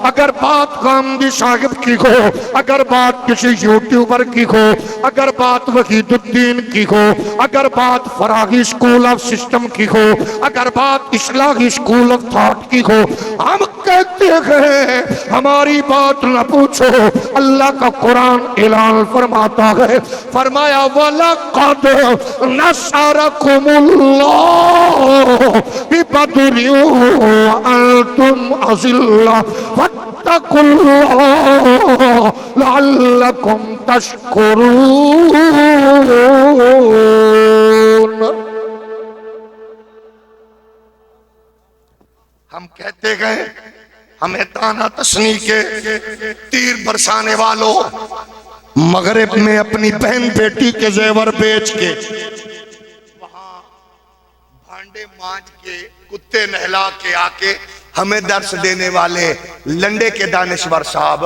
اگر بات غامدی صاحب کی ہو، اگر بات کسی یوٹیوبر کی ہو، اگر بات وحید الدین کی ہو، اگر بات فراغی اسکول آف سسٹم کی ہو، اگر بات اصلاحی اسکول آف تھاٹ کی ہو، ہم کہتے ہیں ہماری بات نہ پوچھو۔ اللہ کا قرآن اعلان فرماتا ہے، فرمایا وَلَقَدْ نَصَرَكُمُ اللَّهُ بِبَدْرٍ وَأَنْتُمْ أَذِلَّةٌ فَاتَّقُوا اللَّهَ لَعَلَّكُمْ تَشْكُرُونَ۔ ہم کہتے گئے ہمیں تانا تشنی کے تیر برسانے والوں، مغرب میں اپنی بہن بیٹی کے زیور بیچ کے، وہاں بھانڈے مانج کے، کتے نہلا کے آ کے ہمیں درس دینے والے لنڈے کے دانشور صاحب،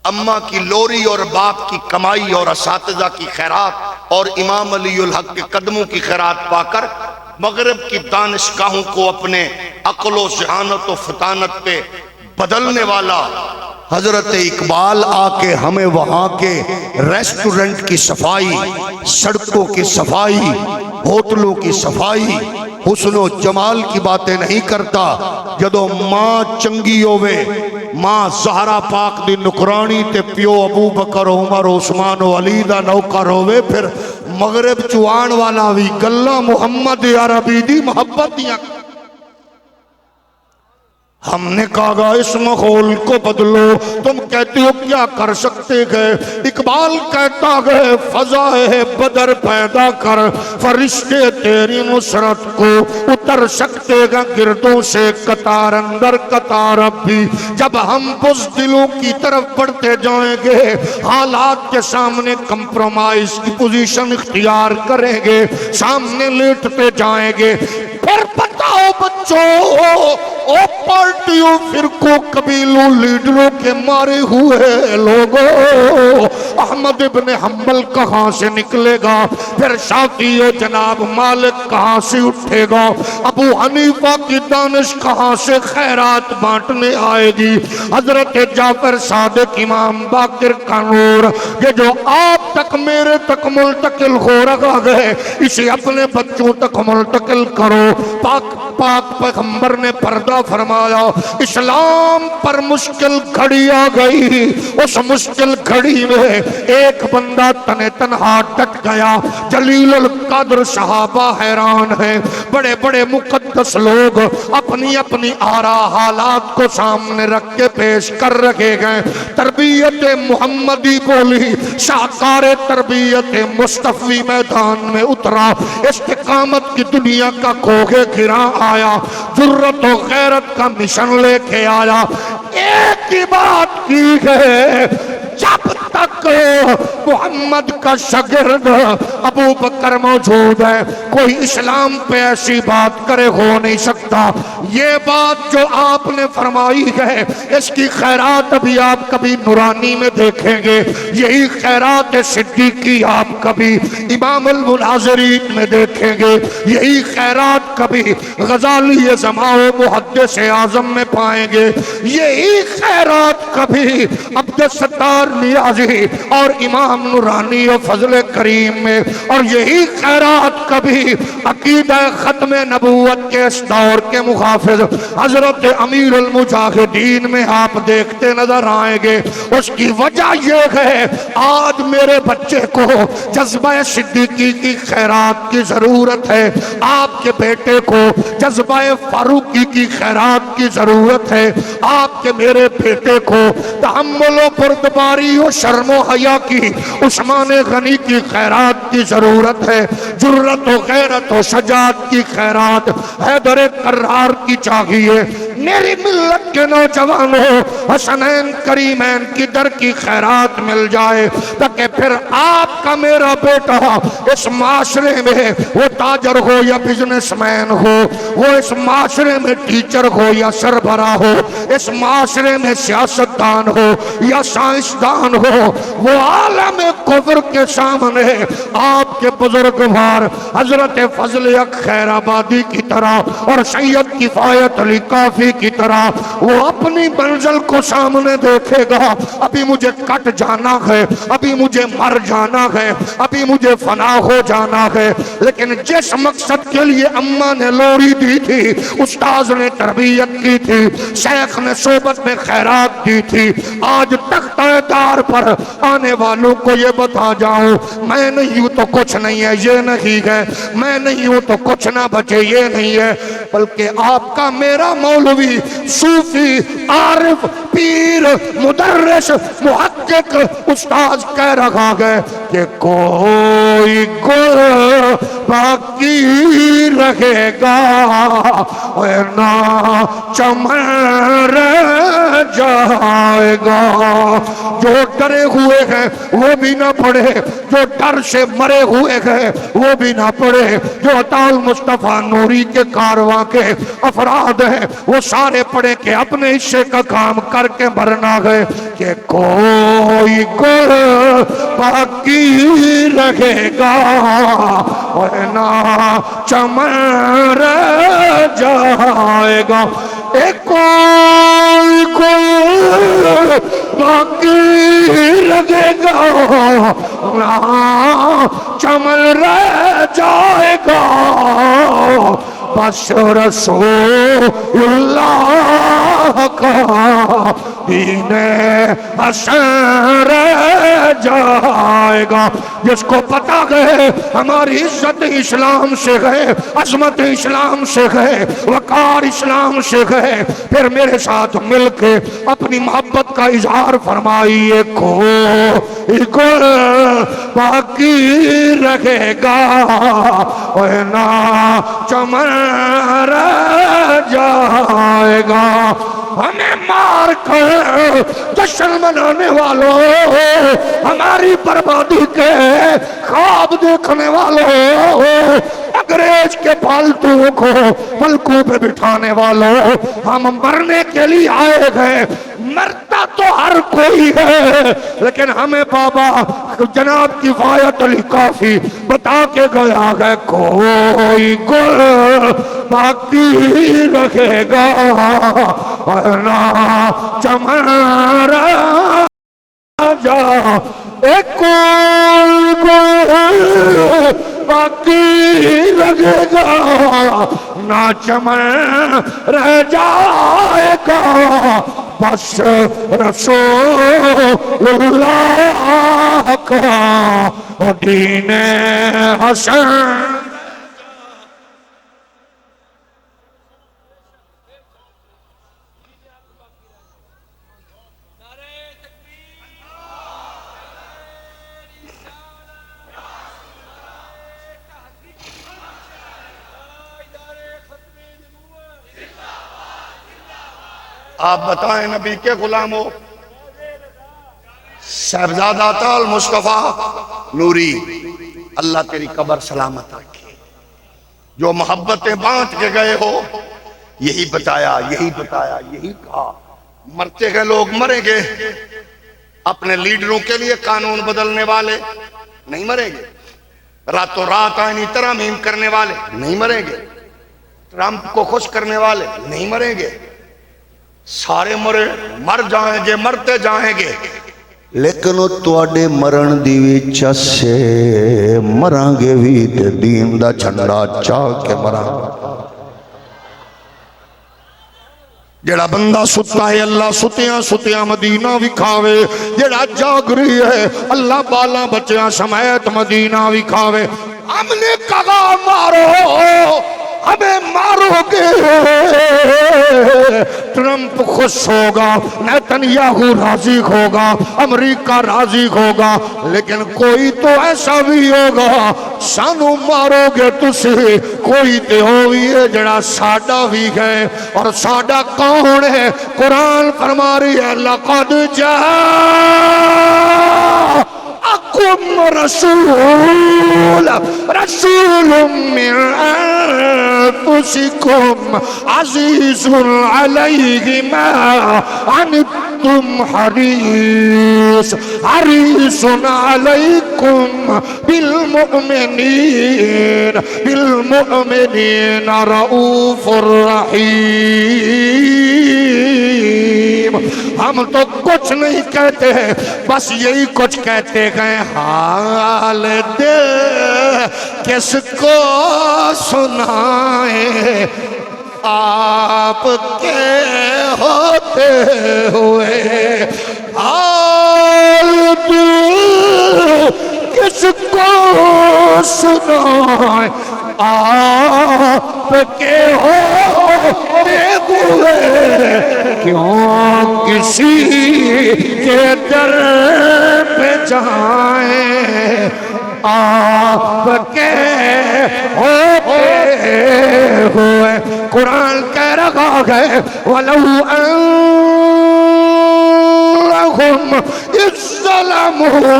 اماں کی لوری اور باپ کی کمائی اور اساتذہ کی خیرات اور امام علی الحق کے قدموں کی خیرات پا کر مغرب کی دانشگاہوں کو اپنے عقل و ذہانت و فطانت پہ بدلنے والا حضرت اقبال آ کے ہمیں وہاں کے ریسٹورنٹ کی صفائی، سڑکوں کی صفائی، ہوٹلوں کی صفائی، حسن و جمال کی باتیں نہیں کرتا۔ جدو ماں چنگی ہوئے، ماں زہرا پاک دی نکرانی تے پیو ابو بکر عمر عثمان و علی دا نوکر ہوئے، پھر مغرب چوان والا بھی گلہ محمد عربی دی محبت دیا۔ ہم نے کہا اس ماحول کو بدلو، تم کہتے ہو کیا کر سکتے گئے؟ اقبال کہتا ہے فضائے بدر پیدا کر، فرشتے تیری نصرت کو اتر سکتے گا گردوں سے قطار اندر قطار اب بھی۔ جب ہم بزدلوں کی طرف بڑھتے جائیں گے، حالات کے سامنے کمپرومائز کی پوزیشن اختیار کریں گے، سامنے لیٹتے جائیں گے، پھر بتاؤ بچوں او پارٹیوں فرقوں قبیلوں لیڈروں کے مارے ہوئے لوگوں، احمد ابن حنبل کہاں سے نکلے گا؟ پھر شافعی و جناب مالک کہاں سے اٹھے گا؟ ابو حنیفہ کی دانش کہاں سے خیرات بانٹنے آئے گی؟ حضرت جعفر صادق امام باقر کا نور، یہ جو آپ تک میرے تک منتقل ہو رہا ہے، اسے اپنے بچوں تک منتقل کرو۔ پاک پیغمبر نے پردہ فرمایا، اسلام پر مشکل گھڑی آ گئی، اس مشکل گھڑی میں ایک بندہ تن تنہا ڈٹ گیا. جلیل القدر صحابہ حیران ہیں. بڑے بڑے مقدس لوگ اپنی اپنی آرا حالات کو سامنے رکھ کے پیش کر رکھے گئے. تربیت محمدی بولی، شاہکار تربیت مصطفی میدان میں اترا. استقامت کی دنیا کا کوہ گرا آیا، جرت و غیرت کا مشن لے کے آیا. ایک ہی بات کی ہے، جب تک محمد کا شاگرد ابو بکر موجود ہے کوئی اسلام پہ ایسی بات کرے ہو نہیں سکتا. یہ بات جو آپ نے فرمائی ہے اس کی خیرات ابھی آپ کبھی نورانی میں دیکھیں گے. یہی خیرات صدیقی آپ کبھی امام المناظرین میں دیکھیں گے. یہی خیرات کبھی غزالی زماں و محدث اعظم میں پائیں گے. یہی خیرات کبھی عبدالستار نیازی اور امام نورانی و فضل کریم میں، اور یہی خیرات کبھی عقیدہ ختم نبوت کے اس دور کے محافظ حضرت امیر المجاہدین میں آپ دیکھتے نظر آئیں گے. اس کی وجہ یہ ہے آج میرے بچے کو جذبہ صدیقی کی خیرات کی ضرورت ہے، آپ کے بیٹے کو جذبہ فاروقی کی خیرات کی ضرورت ہے، آپ کے میرے بیٹے کو تحمل و بردباری و شرم و حیا کی عثمان غنی کی خیرات کی ضرورت ہے. جرت و غیرت و شجاعت کی خیرات حیدر کرار کی چاہیے. میری ملت کے نوجوانوں حسنین کریمین کی در کی خیرات مل جائے تاکہ پھر آپ کا میرا بیٹا اس معاشرے میں وہ تاجر ہو یا بزنس مین ہو، وہ اس معاشرے میں ٹیچر ہو یا سربراہ ہو، اس معاشرے میں سیاستدان ہو یا سائنسدان ہو، وہ عالم کفر کے سامنے آپ کے بزرگوار حضرت فضل حق خیر آبادی کی طرح اور سید کفایت علی کافی کی طرح وہ اپنی منزل کو سامنے دیکھے گا. ابھی مجھے کٹ جانا ہے، ابھی مجھے مر جانا ہے، ابھی مجھے فنا ہو جانا ہے، لیکن جس مقصد کے لیے اماں نے لوری دی تھی، استاذ نے تربیت کی تھی، شیخ نے صحبت میں خیرات دی تھی، آج تختہ دار پر آنے والوں کو یہ بتا جاؤں میں نہیں ہوں تو کچھ نہیں ہے، یہ نہیں ہے، میں نہیں ہوں تو کچھ نہ بچے، یہ نہیں ہے، بلکہ آپ کا میرا مولوی صوفی عارف پیر مدرس محقق استاذ کہہ رہا ہے کہ کوئی گل باقی رہے گا ورنہ چمن رہ جائے گا. جو ڈرے ہوئے ہیں وہ بھی نہ پڑے، جو ڈر سے مرے ہوئے ہیں وہ بھی نہ پڑے، جو عطا المصطفیٰ نوری کے کارواں کے افراد ہیں وہ سارے پڑھے کہ اپنے حصے کا کام کر کے مرنا ہے. کہ کوئی گل باقی رہے گا ورنہ چمن رہ جائے گا. ایک کوئی گل باقی رہے گا چمن رہ جائے گا. بس رسول اللہ کا دین حسن رہ جائے گا. جس کو پتا گئے ہماری عزت اسلام سے گئے، عظمت اسلام سے گئے، وقار اسلام سے گئے، پھر میرے ساتھ مل کے اپنی محبت کا اظہار فرمائیے. کوئی گل باقی رہے گا ورنہ چمن رہ جائے گا. ہمیں مار کر جشن منانے والوں، ہماری بربادی کے خواب دیکھنے والوں، انگریز کے پالتوؤں کو پلکوں پہ بٹھانے والوں، ہم مرنے کے لیے آئے گئے. مرتا تو ہر کوئی ہے لیکن ہمیں بابا جناب کفایت علی کافی بتا کے گیا ہے کوئی گل باقی رکھے گا ورنہ چمن رہ جا. ایک کوئی گل باقی لگے گا نہ چمن رہ جائے گا. بس رسول اللہ کا دین حسن آپ بتائیں نبی کے غلام ہو صاحبزادہ تعال مصطفیٰ نوری اللہ تیری قبر سلامت رکھے جو محبتیں بانٹ کے گئے ہو یہی بتایا یہی کہا مرتے گئے لوگ مریں گے اپنے لیڈروں کے لیے قانون بدلنے والے نہیں مریں گے راتوں رات آئینی ترامیم کرنے والے نہیں مریں گے ٹرمپ کو خوش کرنے والے نہیں مریں گے سارے مر جائیں گے مرتے جائیں گے لیکن وہ تواڈے مرن دی وچ سے مران گے وی تے دین دا جھنڈا چاہ کے مران جڑا بندہ ستا ہے اللہ ستیاں مدینہ وکھاوے جڑا جاگ رہی ہے اللہ بالا بچیاں سمیت مدینہ وکھاوے ہم نے کہا مارو ہمیں مارو گے ٹرمپ خوش ہوگا نیتنیاہو راضی ہوگا امریکہ راضی ہوگا لیکن کوئی تو ایسا بھی ہوگا سانو مارو گے تسی کوئی تے ہوئی ہے جڑا ساڈا بھی ہے اور ساڈا کون ہے قرآن فرما رہی ہے لقد جاءکم رسول من انفسکم عزیز علیہ ما عنتم حریص علیکم بالمؤمنین رؤوف الرحیم ہم تو کچھ نہیں کہتے ہیں بس یہی کچھ کہتے گئے حال دل کس کو سنائیں آپ کے ہوتے ہوئے حال دل کس کو سنائیں آپ کے ہوتے ہوئے کیوں کسی کے در پہ جائیں آپ کے ہوتے ہوئے قرآن کہہ رہا ہے وَلَوْ أَنَّهُمْ إِذْ ظَلَمُوا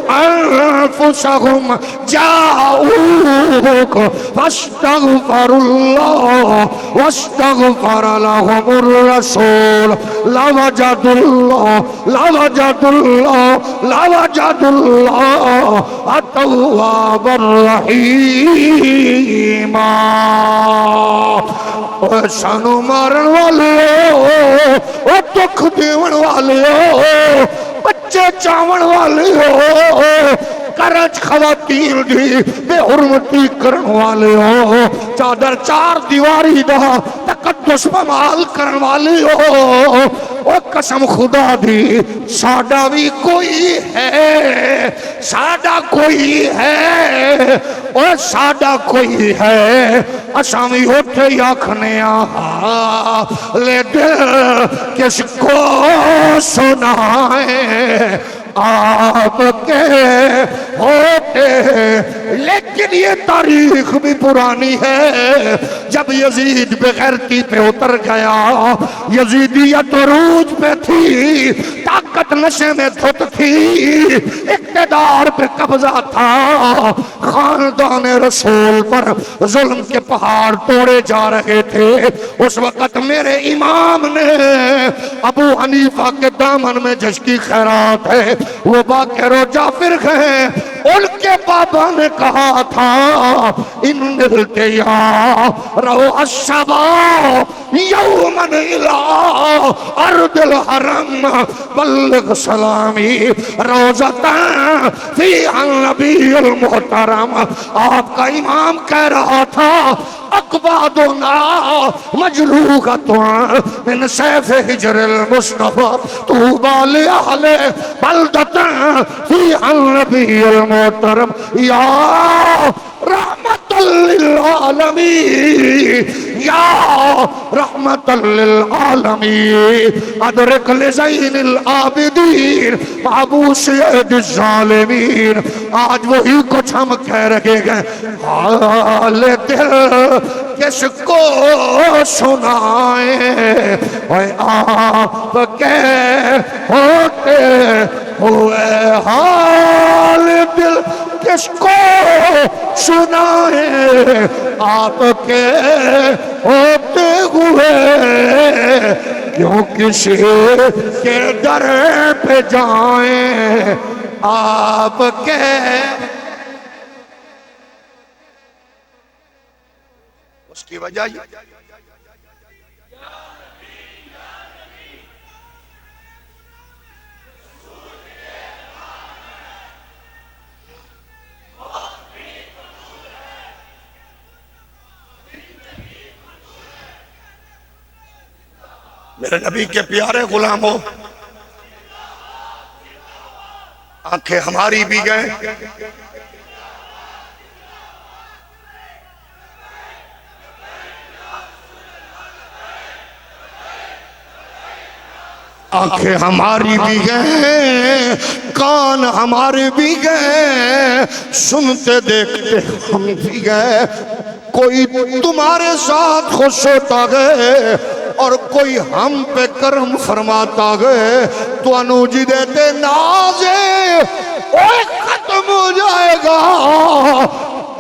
أَنفُسَهُمْ جَاءُوكَ فَاسْتَغْفَرُوا اللَّهَ وَاسْتَغْفَرَ لَهُمُ الرَّسُولُ لَوَجَدُوا اللَّهَ التَّوَّابَ الرَّحِيمَ سانو مارن والے او دکھ دیون والے بچے چاون والے کرج خواتین دی بے حرمتی کرن والے ہو چادر چار دیواری دا تقدس پمال کرن والے ہو او قسم خدا دی ساڈا بھی کوئی ہے ساڈا کوئی ہے او ساڈا کوئی ہے اساں بھی اٹھے آکھنے لے دل کس کو سنائیں آپ کے ہوتے لیکن یہ تاریخ بھی پرانی ہے جب یزید بغیرتی پہ اتر گیا یزیدیت عروج پہ تھی طاقت نشے میں دھت تھی اقتدار پہ قبضہ تھا خاندان رسول پر ظلم کے پہاڑ توڑے جا رہے تھے اس وقت میرے امام نے ابو حنیفہ کے دامن میں جشکی خیرات ہے وہ باقر و جعفر ہیں ان کے بابا نے کہا تھا ان ملتے یا رو الشباب یومن الا ارض الحرم بلغ سلامی روزتا فی النبی المحترم. آپ کا امام کہہ رہا تھا اقبادنا مجلوغت من سیف حجر المصطفیٰ طوبى لأہل بلدت فی النبی المحترم یا رحمت للعالمین یا رحمت للعالمین ادرک لزین العابدین ابو سید الظالمین. آج وہی کچھ ہم کہہ رہے گئے حال دل کس کو سنائیں اے آپ کے ہوتے ہوئے حال دل کس کو سنائیں آپ کے ہوتے ہوئے کیوں کسی کے در پہ جائیں آپ کے. اس کی وجہ میرے نبی کے پیارے غلاموں، آنکھیں ہماری بھی گئیں، آنکھیں ہماری بھی گئے، کان ہمارے بھی گئے، سنتے دیکھتے ہم بھی گئے. کوئی تمہارے ساتھ خوش ہوتا گئے اور کوئی ہم پہ کرم فرماتا گئے تو انوجی دیتے نازے اوہ ختم ہو جائے گا.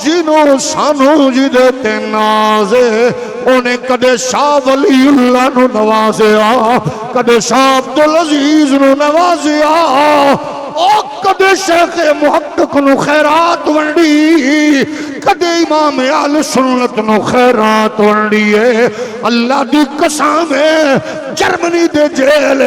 جنہوں سانو جی دیتے نازے انہیں کدے شاہ ولی اللہ نو نوازیا، کدے شاہ عبدالعزیز نو نوازیا، اور کدے شیخ محقق نو خیرات ونڈی، کدے امام اہل سنت نو خیرات ونڈی ہے. اللہ دی قسم ہے جرمنی دے جیل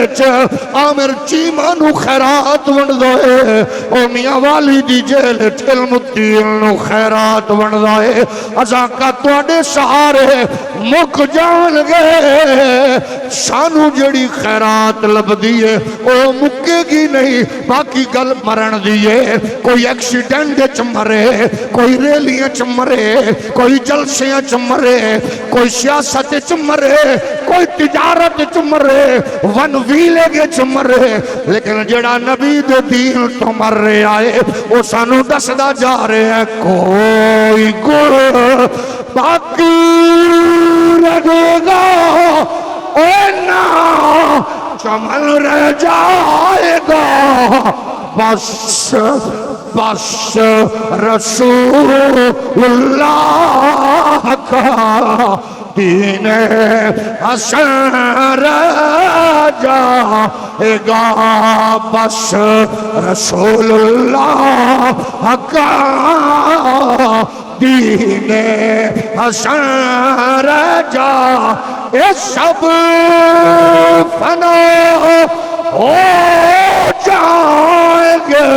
عامر چیمہ نو خیرات ونڈ دے، او میاں والی دی جیل علم الدین نو خیرات ونڈ دے. ازاکہ توڑے سہارے مک جان گئے، سانو جڑی خیرات لب دیئے او مکے گی نہیں، باقی گل مرن دیئے. کوئی ایکسیڈنٹ چمرے، کوئی ریلیاں چمرے، کوئی جلسیاں چمرے، کوئی سیاست چمرے، کوئی تجارت چمرے، ون ویلے کے چمرے، لیکن جڑا نبی دے دین تو مر رہے آئے وہ سانو دسدا جا رہے ہیں کوئی گر باقی رہے گا نا چمن رہ جائے گا. بس بس رسول اللہ کا دین حسن رہ جائے گا. بس رسول اللہ کا دین حسن رہ جائے. سب فنا ہو جائیں گے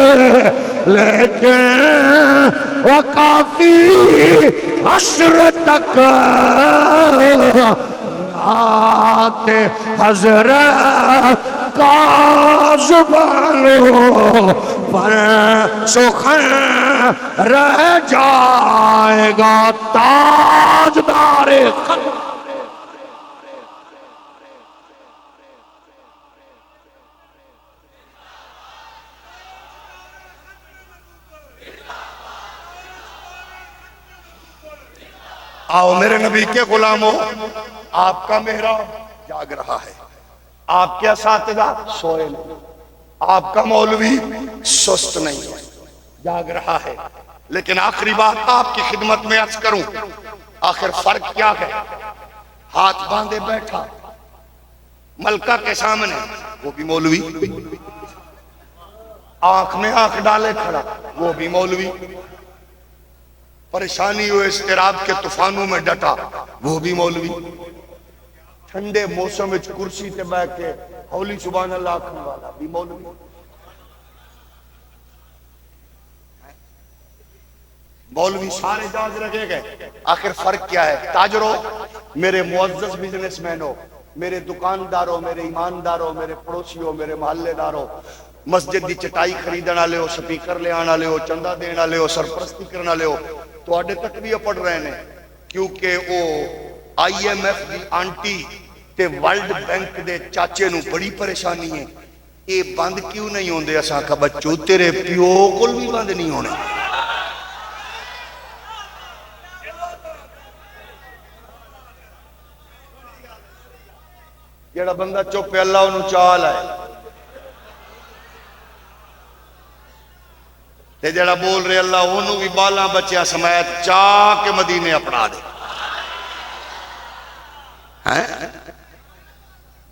لیکن وہ کافی حشر تک نعت حضرت کا زبانوں پر سخن رہ جائے گا. تاجدار قدر آؤ میرے نبی کے غلاموں، آپ کا محراب جاگ رہا ہے، آپ کے اساتذہ سوئے نہیں، آپ کا مولوی سست نہیں ہے، جاگ رہا ہے. لیکن آخری بات آپ کی خدمت میں عرض کروں، آخر فرق کیا ہے؟ ہاتھ باندھے بیٹھا ملکہ کے سامنے وہ بھی مولوی، آنکھ میں آنکھ ڈالے کھڑا وہ بھی مولوی، پریشانی و اضطراب کے طوفانوں میں ڈٹا وہ بھی مولوی، ٹھنڈے موسم وچ کرسی تے بیٹھ کے ہولی سبحان اللہ آکھن والا بھی مولوی. مولوی سارے جاگ رکھے گئے. آخر فرق کیا ہے؟ تاجروں، میرے معزز بزنس مینوں، میرے دکانداروں، میرے ایمانداروں، میرے پڑوسیوں، میرے محلے داروں، مسجد دی چٹائی خریدن والے ہو، سپیکر لے آن والے ہو، چندہ دین والے ہو، سرپرستی کرن والے ہو، تواڈے تک بھی پڑ رہے ہیں کیونکہ وہ IMF دی آنٹی تے ورلڈ بینک دے چاچے نو بڑی پریشانی ہے. یہ بند کیوں نہیں ہوندے؟ اساں کہ بچو تیرے پیو کول بھی بند نہیں ہونے. جڑا بندہ چپ ہے اللہ انہوں چال ہے، تے جڑا بول رہے اللہ انہوں بھی بالاں بچیا سمیت چاہ کے مدینے اپنا دے.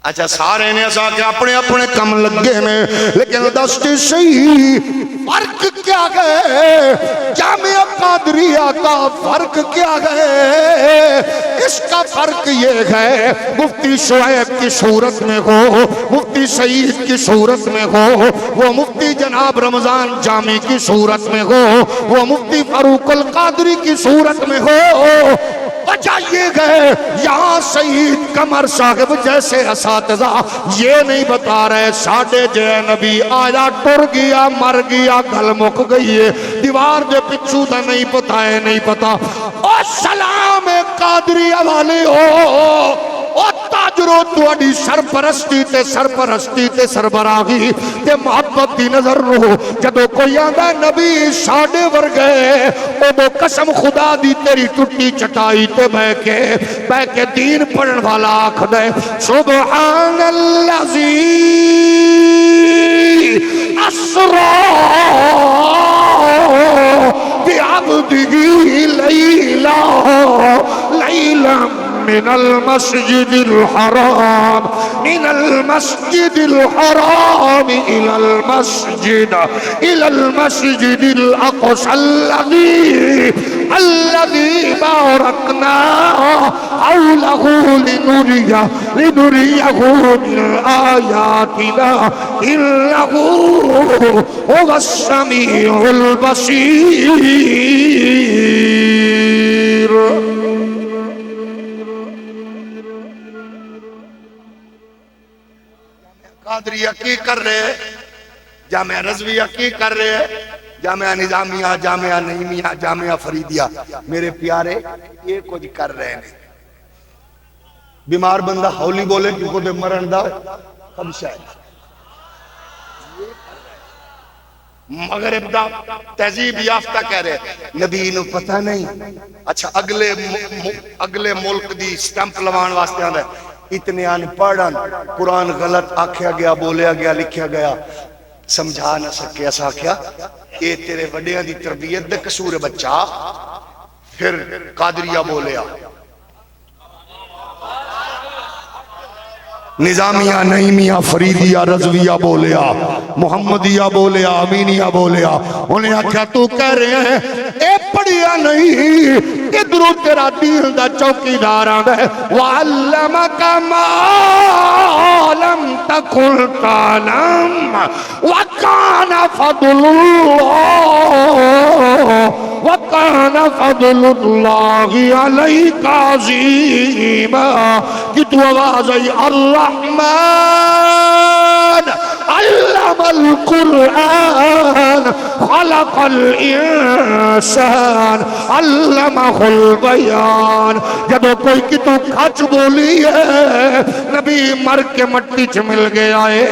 اچھا سارے نے ایسا کہ اپنے اپنے کم لگے میں، لیکن دستی صحیح فرق کیا گئے؟ جامعہ قادریہ کا فرق کیا گئے؟ اس کا فرق یہ ہے مفتی شعیب کی صورت میں ہو، مفتی سعید کی صورت میں ہو، وہ مفتی جناب رمضان جامی کی صورت میں ہو، وہ مفتی فاروق القادری کی صورت میں ہو. وجہ یہ گئے یہاں سعید قمر صاحب جیسے اساتذہ یہ نہیں بتا رہے ساڑھے جے نبی آیا ٹر گیا مر گیا گل مک گئی ہے دیوار دے پچھو دا نہیں پتا ہے نہیں پتا. او سلام قادریہ والے او تاجرو تواڈی سرپرستی تے سربراہی تے محبت دی نظر رو جدو کوئی آندا نبی ساڑھے ورگے او قسم خدا دی تیری ٹوٹی چٹائی تے بہ کے دین پڑھن والا آکھ دے سبحان اللذی اسرا بعبدہ لیلا من المسجد الحرام إلى المسجد الأقصى الذي باركنا حوله لنريه من آياتنا إنه هو السميع البصير. قادریہ کی کر رہے ہیں، جامعہ رضویہ کی کر رہے ہیں، جامعہ نظامیہ، جامعہ نعیمیہ، جامعہ فریدیہ، میرے پیارے یہ کچھ کر رہے ہیں. بیمار بندہ ہولی بولے کیونکہ دے مرن دا خدشہ ہے. مغرب دا تہذیب یافتہ کہہ رہے نبی نو پتہ نہیں. اچھا اگلے ملک دی سٹمپ لوان واسطے آندہ ہے اتنے آن پڑھن قرآن غلط آکھیا گیا بولیا گیا لکھیا گیا سمجھا نہ سکے ایسا کیا اے تیرے وڈیاں دی تربیت دے قصور بچہ. پھر قادریہ بولیا نظامیہ نعیمیہ فریدیہ رضویہ بولیا محمدیہ بولیا امینیہ بولیا. انہیں آکھیا تو کہہ رہے ہیں اے پڑھیا نہیں ادھرو تیرا دین دا چوکی دار آندا ہے وَعَلَّمَكَ مَا لَمْ تَكُنْ تَعْلَمْ وَكَانَ فَضْلُ اللَّهِ عَلَيْكَ عَظِيمًا. کہ تو آواز آئی الرحمن علم القرآن خلق الانسان علمہ البیان. جب کوئی کی تو کھچ بولی ہے نبی مر کے مٹی چ مل گیا ہے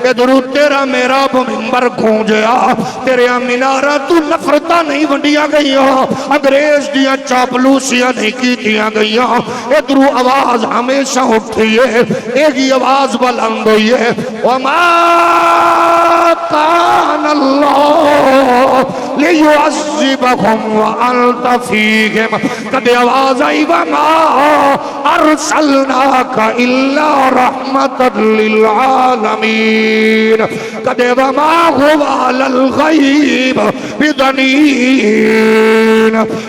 ادھر تیرا میرا ممبر گونجیا تیرے منارہ تو نفرتہ نہیں ونڈیاں گئی انگریز دیاں چاپلوسیاں نہیں کی دیا گئی ادھر آواز ہمیشہ اٹھی ہے ایک ہی آواز بلند ہوئی ہے وَمَا كَانَ اللَّهُ لیعذبہم وانت فیہم. کدے آواز آئی وما ارسلناک الا رحمتا للعالمین. کدے وما هو علی الغیب بدنین.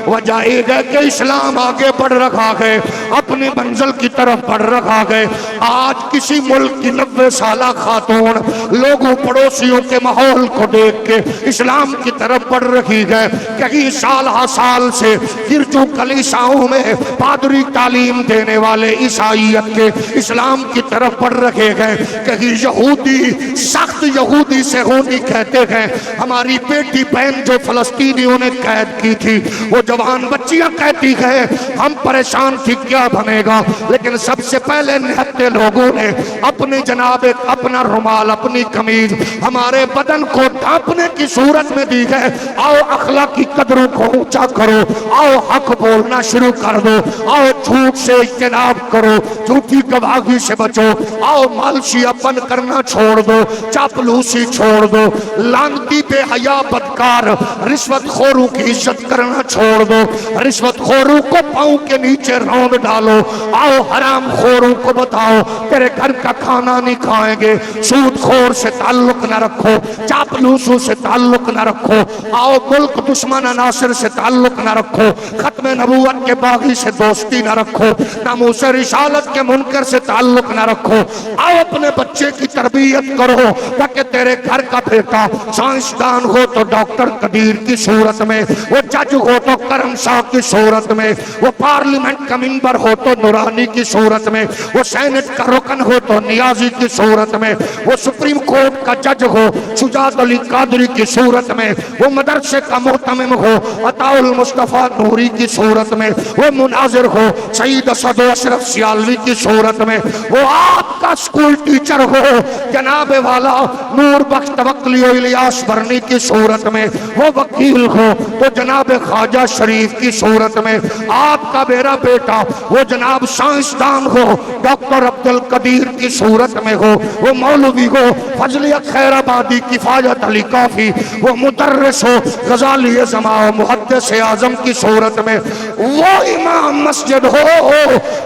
وجہ ایک ہے کہ اسلام آگے بڑھ رکھا ہے، اپنی منزل کی طرف بڑھ رکھا ہے. آج کسی ملک کی 90 سالہ خاتون لوگوں پڑوسیوں کے ماحول کو دیکھ کے اسلام کی طرف بڑھ رکھی ہے. کہیں سال ہا سال سے گرجوں کلیساؤں میں پادری تعلیم دینے والے عیسائیت کے اسلام کی طرف بڑھ رکھے گئے. کہیں یہودی سخت یہودی سے ہونی کہتے ہیں. ہماری بیٹی بہن جو فلسطینیوں نے قید کی تھی وہ جوان بچیاں کہتی ہے ہم پریشان تھی کیا بنے گا، لیکن سب سے پہلے نہتے لوگوں نے اپنے جناب اپنا رومال اپنی قمیض ہمارے بدن کو ڈھانپنے کی صورت میں دی ہے. آؤ اخلاق کی قدروں کو اونچا کرو، آؤ حق بولنا شروع کر دو، آؤ جھوٹ سے اجتناب کرو، جھوٹی گواہی سے بچو، آؤ مالشیا پن کرنا چھوڑ دو، چاپلوسی چھوڑ دو، لانتی بے حیا بدکار رشوت خوروں کی عزت کرنا چھوڑ دو، رشوت خوروں کو پاؤں کے نیچے روند ڈالو. آؤ حرام خوروں کو بتاؤ تیرے گھر کا کھانا نہیں کھائیں گے. سود خور سے تعلق نہ رکھو، چاپلوسوں سے تعلق نہ رکھو. آؤ ملک دشمن عناصر سے تعلق نہ رکھو، ختم نبوت کے باغی سے دوستی نہ رکھو، ناموس رسالت کے منکر سے تعلق نہ رکھو. آؤ اپنے بچے کی تربیت کرو تاکہ تیرے گھر کا بیٹا سائنسدان ہو تو ڈاکٹر قدیر کی صورت میں، وہ جج ہو تو کرم شاہ کی صورت میں، وہ پارلیمنٹ کا ممبر ہو تو نورانی کی صورت میں، وہ سینٹ کا رکن ہو تو نیازی کی صورت میں، وہ سپریم کورٹ کا جج ہو شجاعت علی قادری کی صورت میں، وہ مدرسے کا محتمم ہو عطاء المصطفیٰ نوری کی صورت میں، وہ مناظر ہو سعید اسد و اشرف سیالوی کی صورت میں، وہ آپ کا سکول ٹیچر ہو جناب والا نور بخش توکلی و الیاس برنی کی صورت میں، وہ وکیل ہو تو جناب خواجہ شریف کی صورت میں، آپ کا میرا بیٹا وہ جناب سائنسدان ہو ڈاکٹر عبدالقدیر کی صورت میں ہو، وہ مولوی ہو فضل خیر آبادی کفایت علی کافی، وہ مدرس ہو غزالی زمان محدث اعظم کی صورت میں، وہ امام مسجد ہو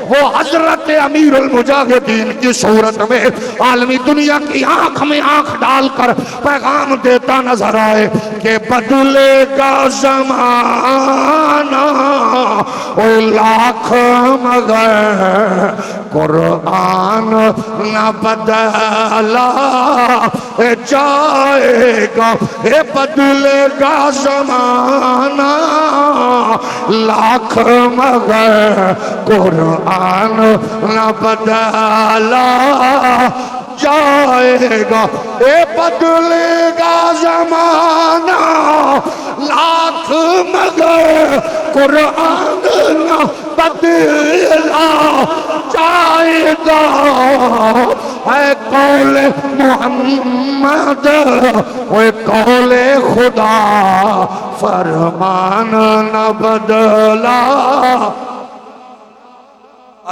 وہ حضرت امیر المجاہدین کی صورت میں، عالمی دنیا کی آنکھ میں آنکھ ڈال کر پیغام دیتا نظر آئے کہ بدلے گا زمانہ لاکھ مگر قرآن نہ بدلا جائے گا. بدلے گا زمانہ لاکھ مگر قرآن نہ بدلا جائے گا. بدلے گا زمانہ لاکھ مگر قرآن نہ بدلا جائے گا. اے قول محمد اے قول خدا فرمان نہ بدلا.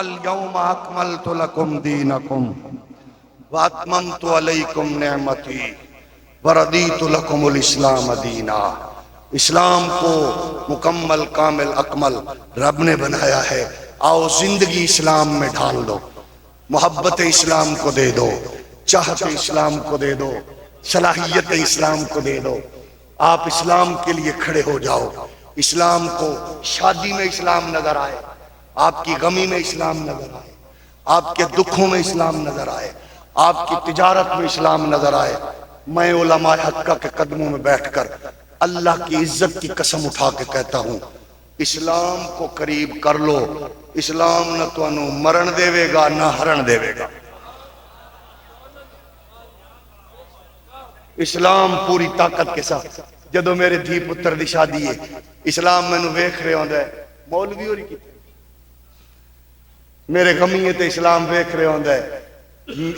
اليوم اکملت لکم دینکم واتممت علیکم نعمتی وردیت لکم الاسلام دینا. اسلام کو مکمل کامل اکمل رب نے بنایا ہے. آؤ زندگی اسلام میں ڈال دو، محبت اسلام کو دے دو، چاہت اسلام کو دے دو، صلاحیت اسلام کو دے دو. آپ اسلام کے لیے کھڑے ہو جاؤ. اسلام کو شادی میں اسلام نظر آئے، آپ کی غمی میں اسلام نظر آئے، آپ کے دکھوں میں اسلام نظر آئے، آپ کی تجارت میں اسلام نظر آئے. میں علماء حقہ کے قدموں میں بیٹھ کر اللہ کی عزت کی قسم اٹھا کے کہتا ہوں اسلام کو قریب کر لو. اسلام نہ تو انو مرن دے گا نہ ہرن دے گا. اسلام پوری طاقت کے ساتھ. جدو میرے دھی پتر دی شادی ہے اسلام میں نو ویکھ رہے ہوندے مولوی ہو رہی کی میرے غمی تے اسلام ویکھ رہے ہوندے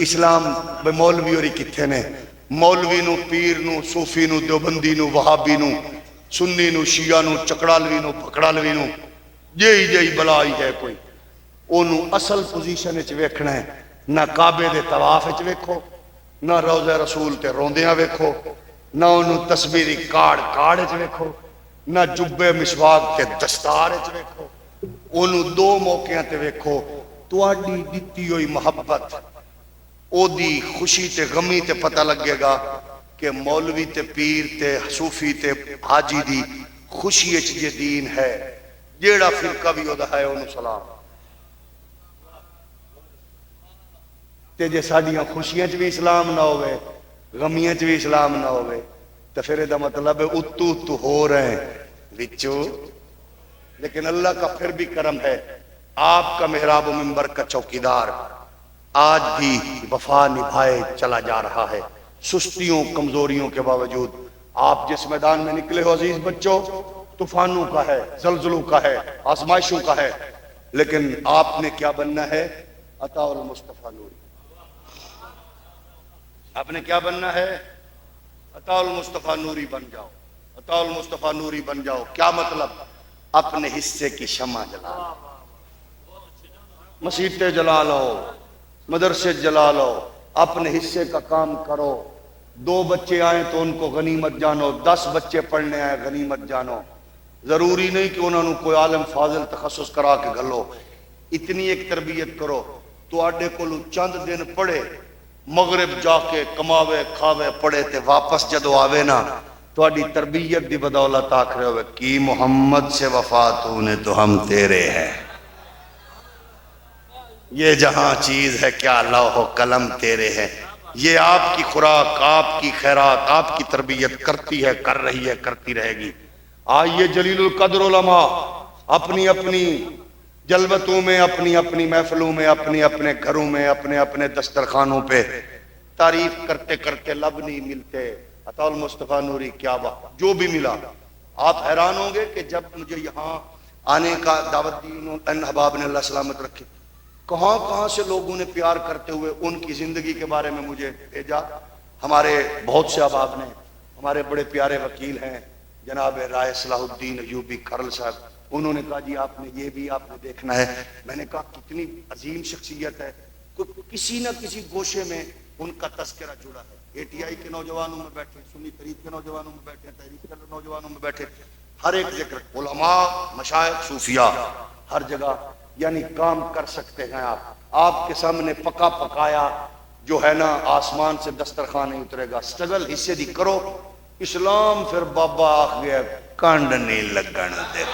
اسلام بے مولوی ہو رہی کتھے نے. مولوی نو پیر نو صوفی نو دیوبندی نو وہابی نو سنی نو شیعہ نو چکڑالوی نو پکڑالوی نو جئی بلائی ہے کوئی اونو اصل پوزیشن اچ ویکھنا ہے. نہ کعبے دے طواف اچ ویکھو، نہ روضہ رسول تے روندیاں ویکھو، نہ انہوں تصویری کاڑ کاڑ چ ویکھو نہ جبے مسواک تے دستار چ ویکھو انہوں دو موقعوں تے ویکھو تواڈی دتی ہوئی محبت او دی خوشی تے غمی تے پتہ لگے گا کہ مولوی تے پیر تے صوفی تے حاجی دی خوشی اچ یہ دین ہے جیڑا فرقہ بھی ہوتا ہے انہوں سلام تے جے ساڈیاں خوشیاں چ بھی اسلام نہ ہوئے غمیاں چ بھی اسلام نہ ہوئے تو پھر یہ مطلب ہے اتو ہو رہے ہیں وچو لیکن اللہ کا پھر بھی کرم ہے آپ کا محراب و منبر کا چوکیدار آج بھی وفا نبھائے چلا جا رہا ہے سستیوں کمزوریوں کے باوجود آپ جس میدان میں نکلے ہو عزیز بچوں طوفانوں کا ہے زلزلوں کا ہے آزمائشوں کا ہے لیکن آپ نے کیا بننا ہے عطاء المصطفیٰ نوری آپ نے کیا بننا ہے عطاء المصطفیٰ نوری بن جاؤ عطاء المصطفیٰ نوری بن جاؤ کیا مطلب اپنے حصے کی شمع جلا لو مسیتیں جلا لو مدرسے جلا لو اپنے حصے کا کام کرو 2 بچے آئیں تو ان کو غنیمت جانو 10 بچے پڑھنے آئے غنیمت جانو ضروری نہیں کہ انہوں نے کوئی عالم فاضل تخصص کرا کے گھلو اتنی ایک تربیت کرو تو آڈے کو چند دن پڑھے مغرب جا کے کماوے کھاوے پڑھے تے واپس جدو آوے نا تو آڈی تربیت دی بدولت آکھرے ہوئے کی محمد سے وفات ہونے تو ہم تیرے ہیں یہ جہاں چیز ہے کیا لوح و قلم تیرے ہیں یہ آپ کی خوراک آپ کی خیرات آپ کی تربیت کرتی ہے کر رہی ہے کرتی رہے گی آئیے جلیل القدر علماء اپنی اپنی جلوتوں میں اپنی اپنی محفلوں میں اپنی اپنے گھروں میں اپنے اپنے دسترخوانوں پہ تعریف کرتے کرتے لب نہیں ملتے عطاء المصطفیٰ نوری کیا بات جو بھی ملا آپ حیران ہوں گے کہ جب مجھے یہاں آنے کا دعوت دی ان حباب نے اللہ سلامت رکھے کہاں کہاں سے لوگوں نے پیار کرتے ہوئے ان کی زندگی کے بارے میں مجھے بھیجا ہمارے بہت سے احباب نے ہمارے بڑے پیارے وکیل ہیں جناب رائے صلاح الدین ایوبی کھرل صاحب انہوں نے کہا جی آپ نے یہ بھی آپ نے دیکھنا ہے میں نے کہا کتنی عظیم شخصیت ہے کسی نہ کسی گوشے میں ان کا تذکرہ جڑا ہے اے ٹی آئی کے نوجوانوں میں بیٹھے سنی تحریک کے نوجوانوں میں بیٹھے تحریک کے نوجوانوں میں بیٹھے ہر ایک ذکر علماء مشائخ صوفیاء ہر جگہ یعنی کام کر سکتے ہیں آپ کے سامنے پکا پکایا جو ہے نا آسمان سے دسترخوان نہیں اترے گا سٹرگل حصے دی کرو اسلام پھر بابا آخ گیا کانڈ نہیں لگن دے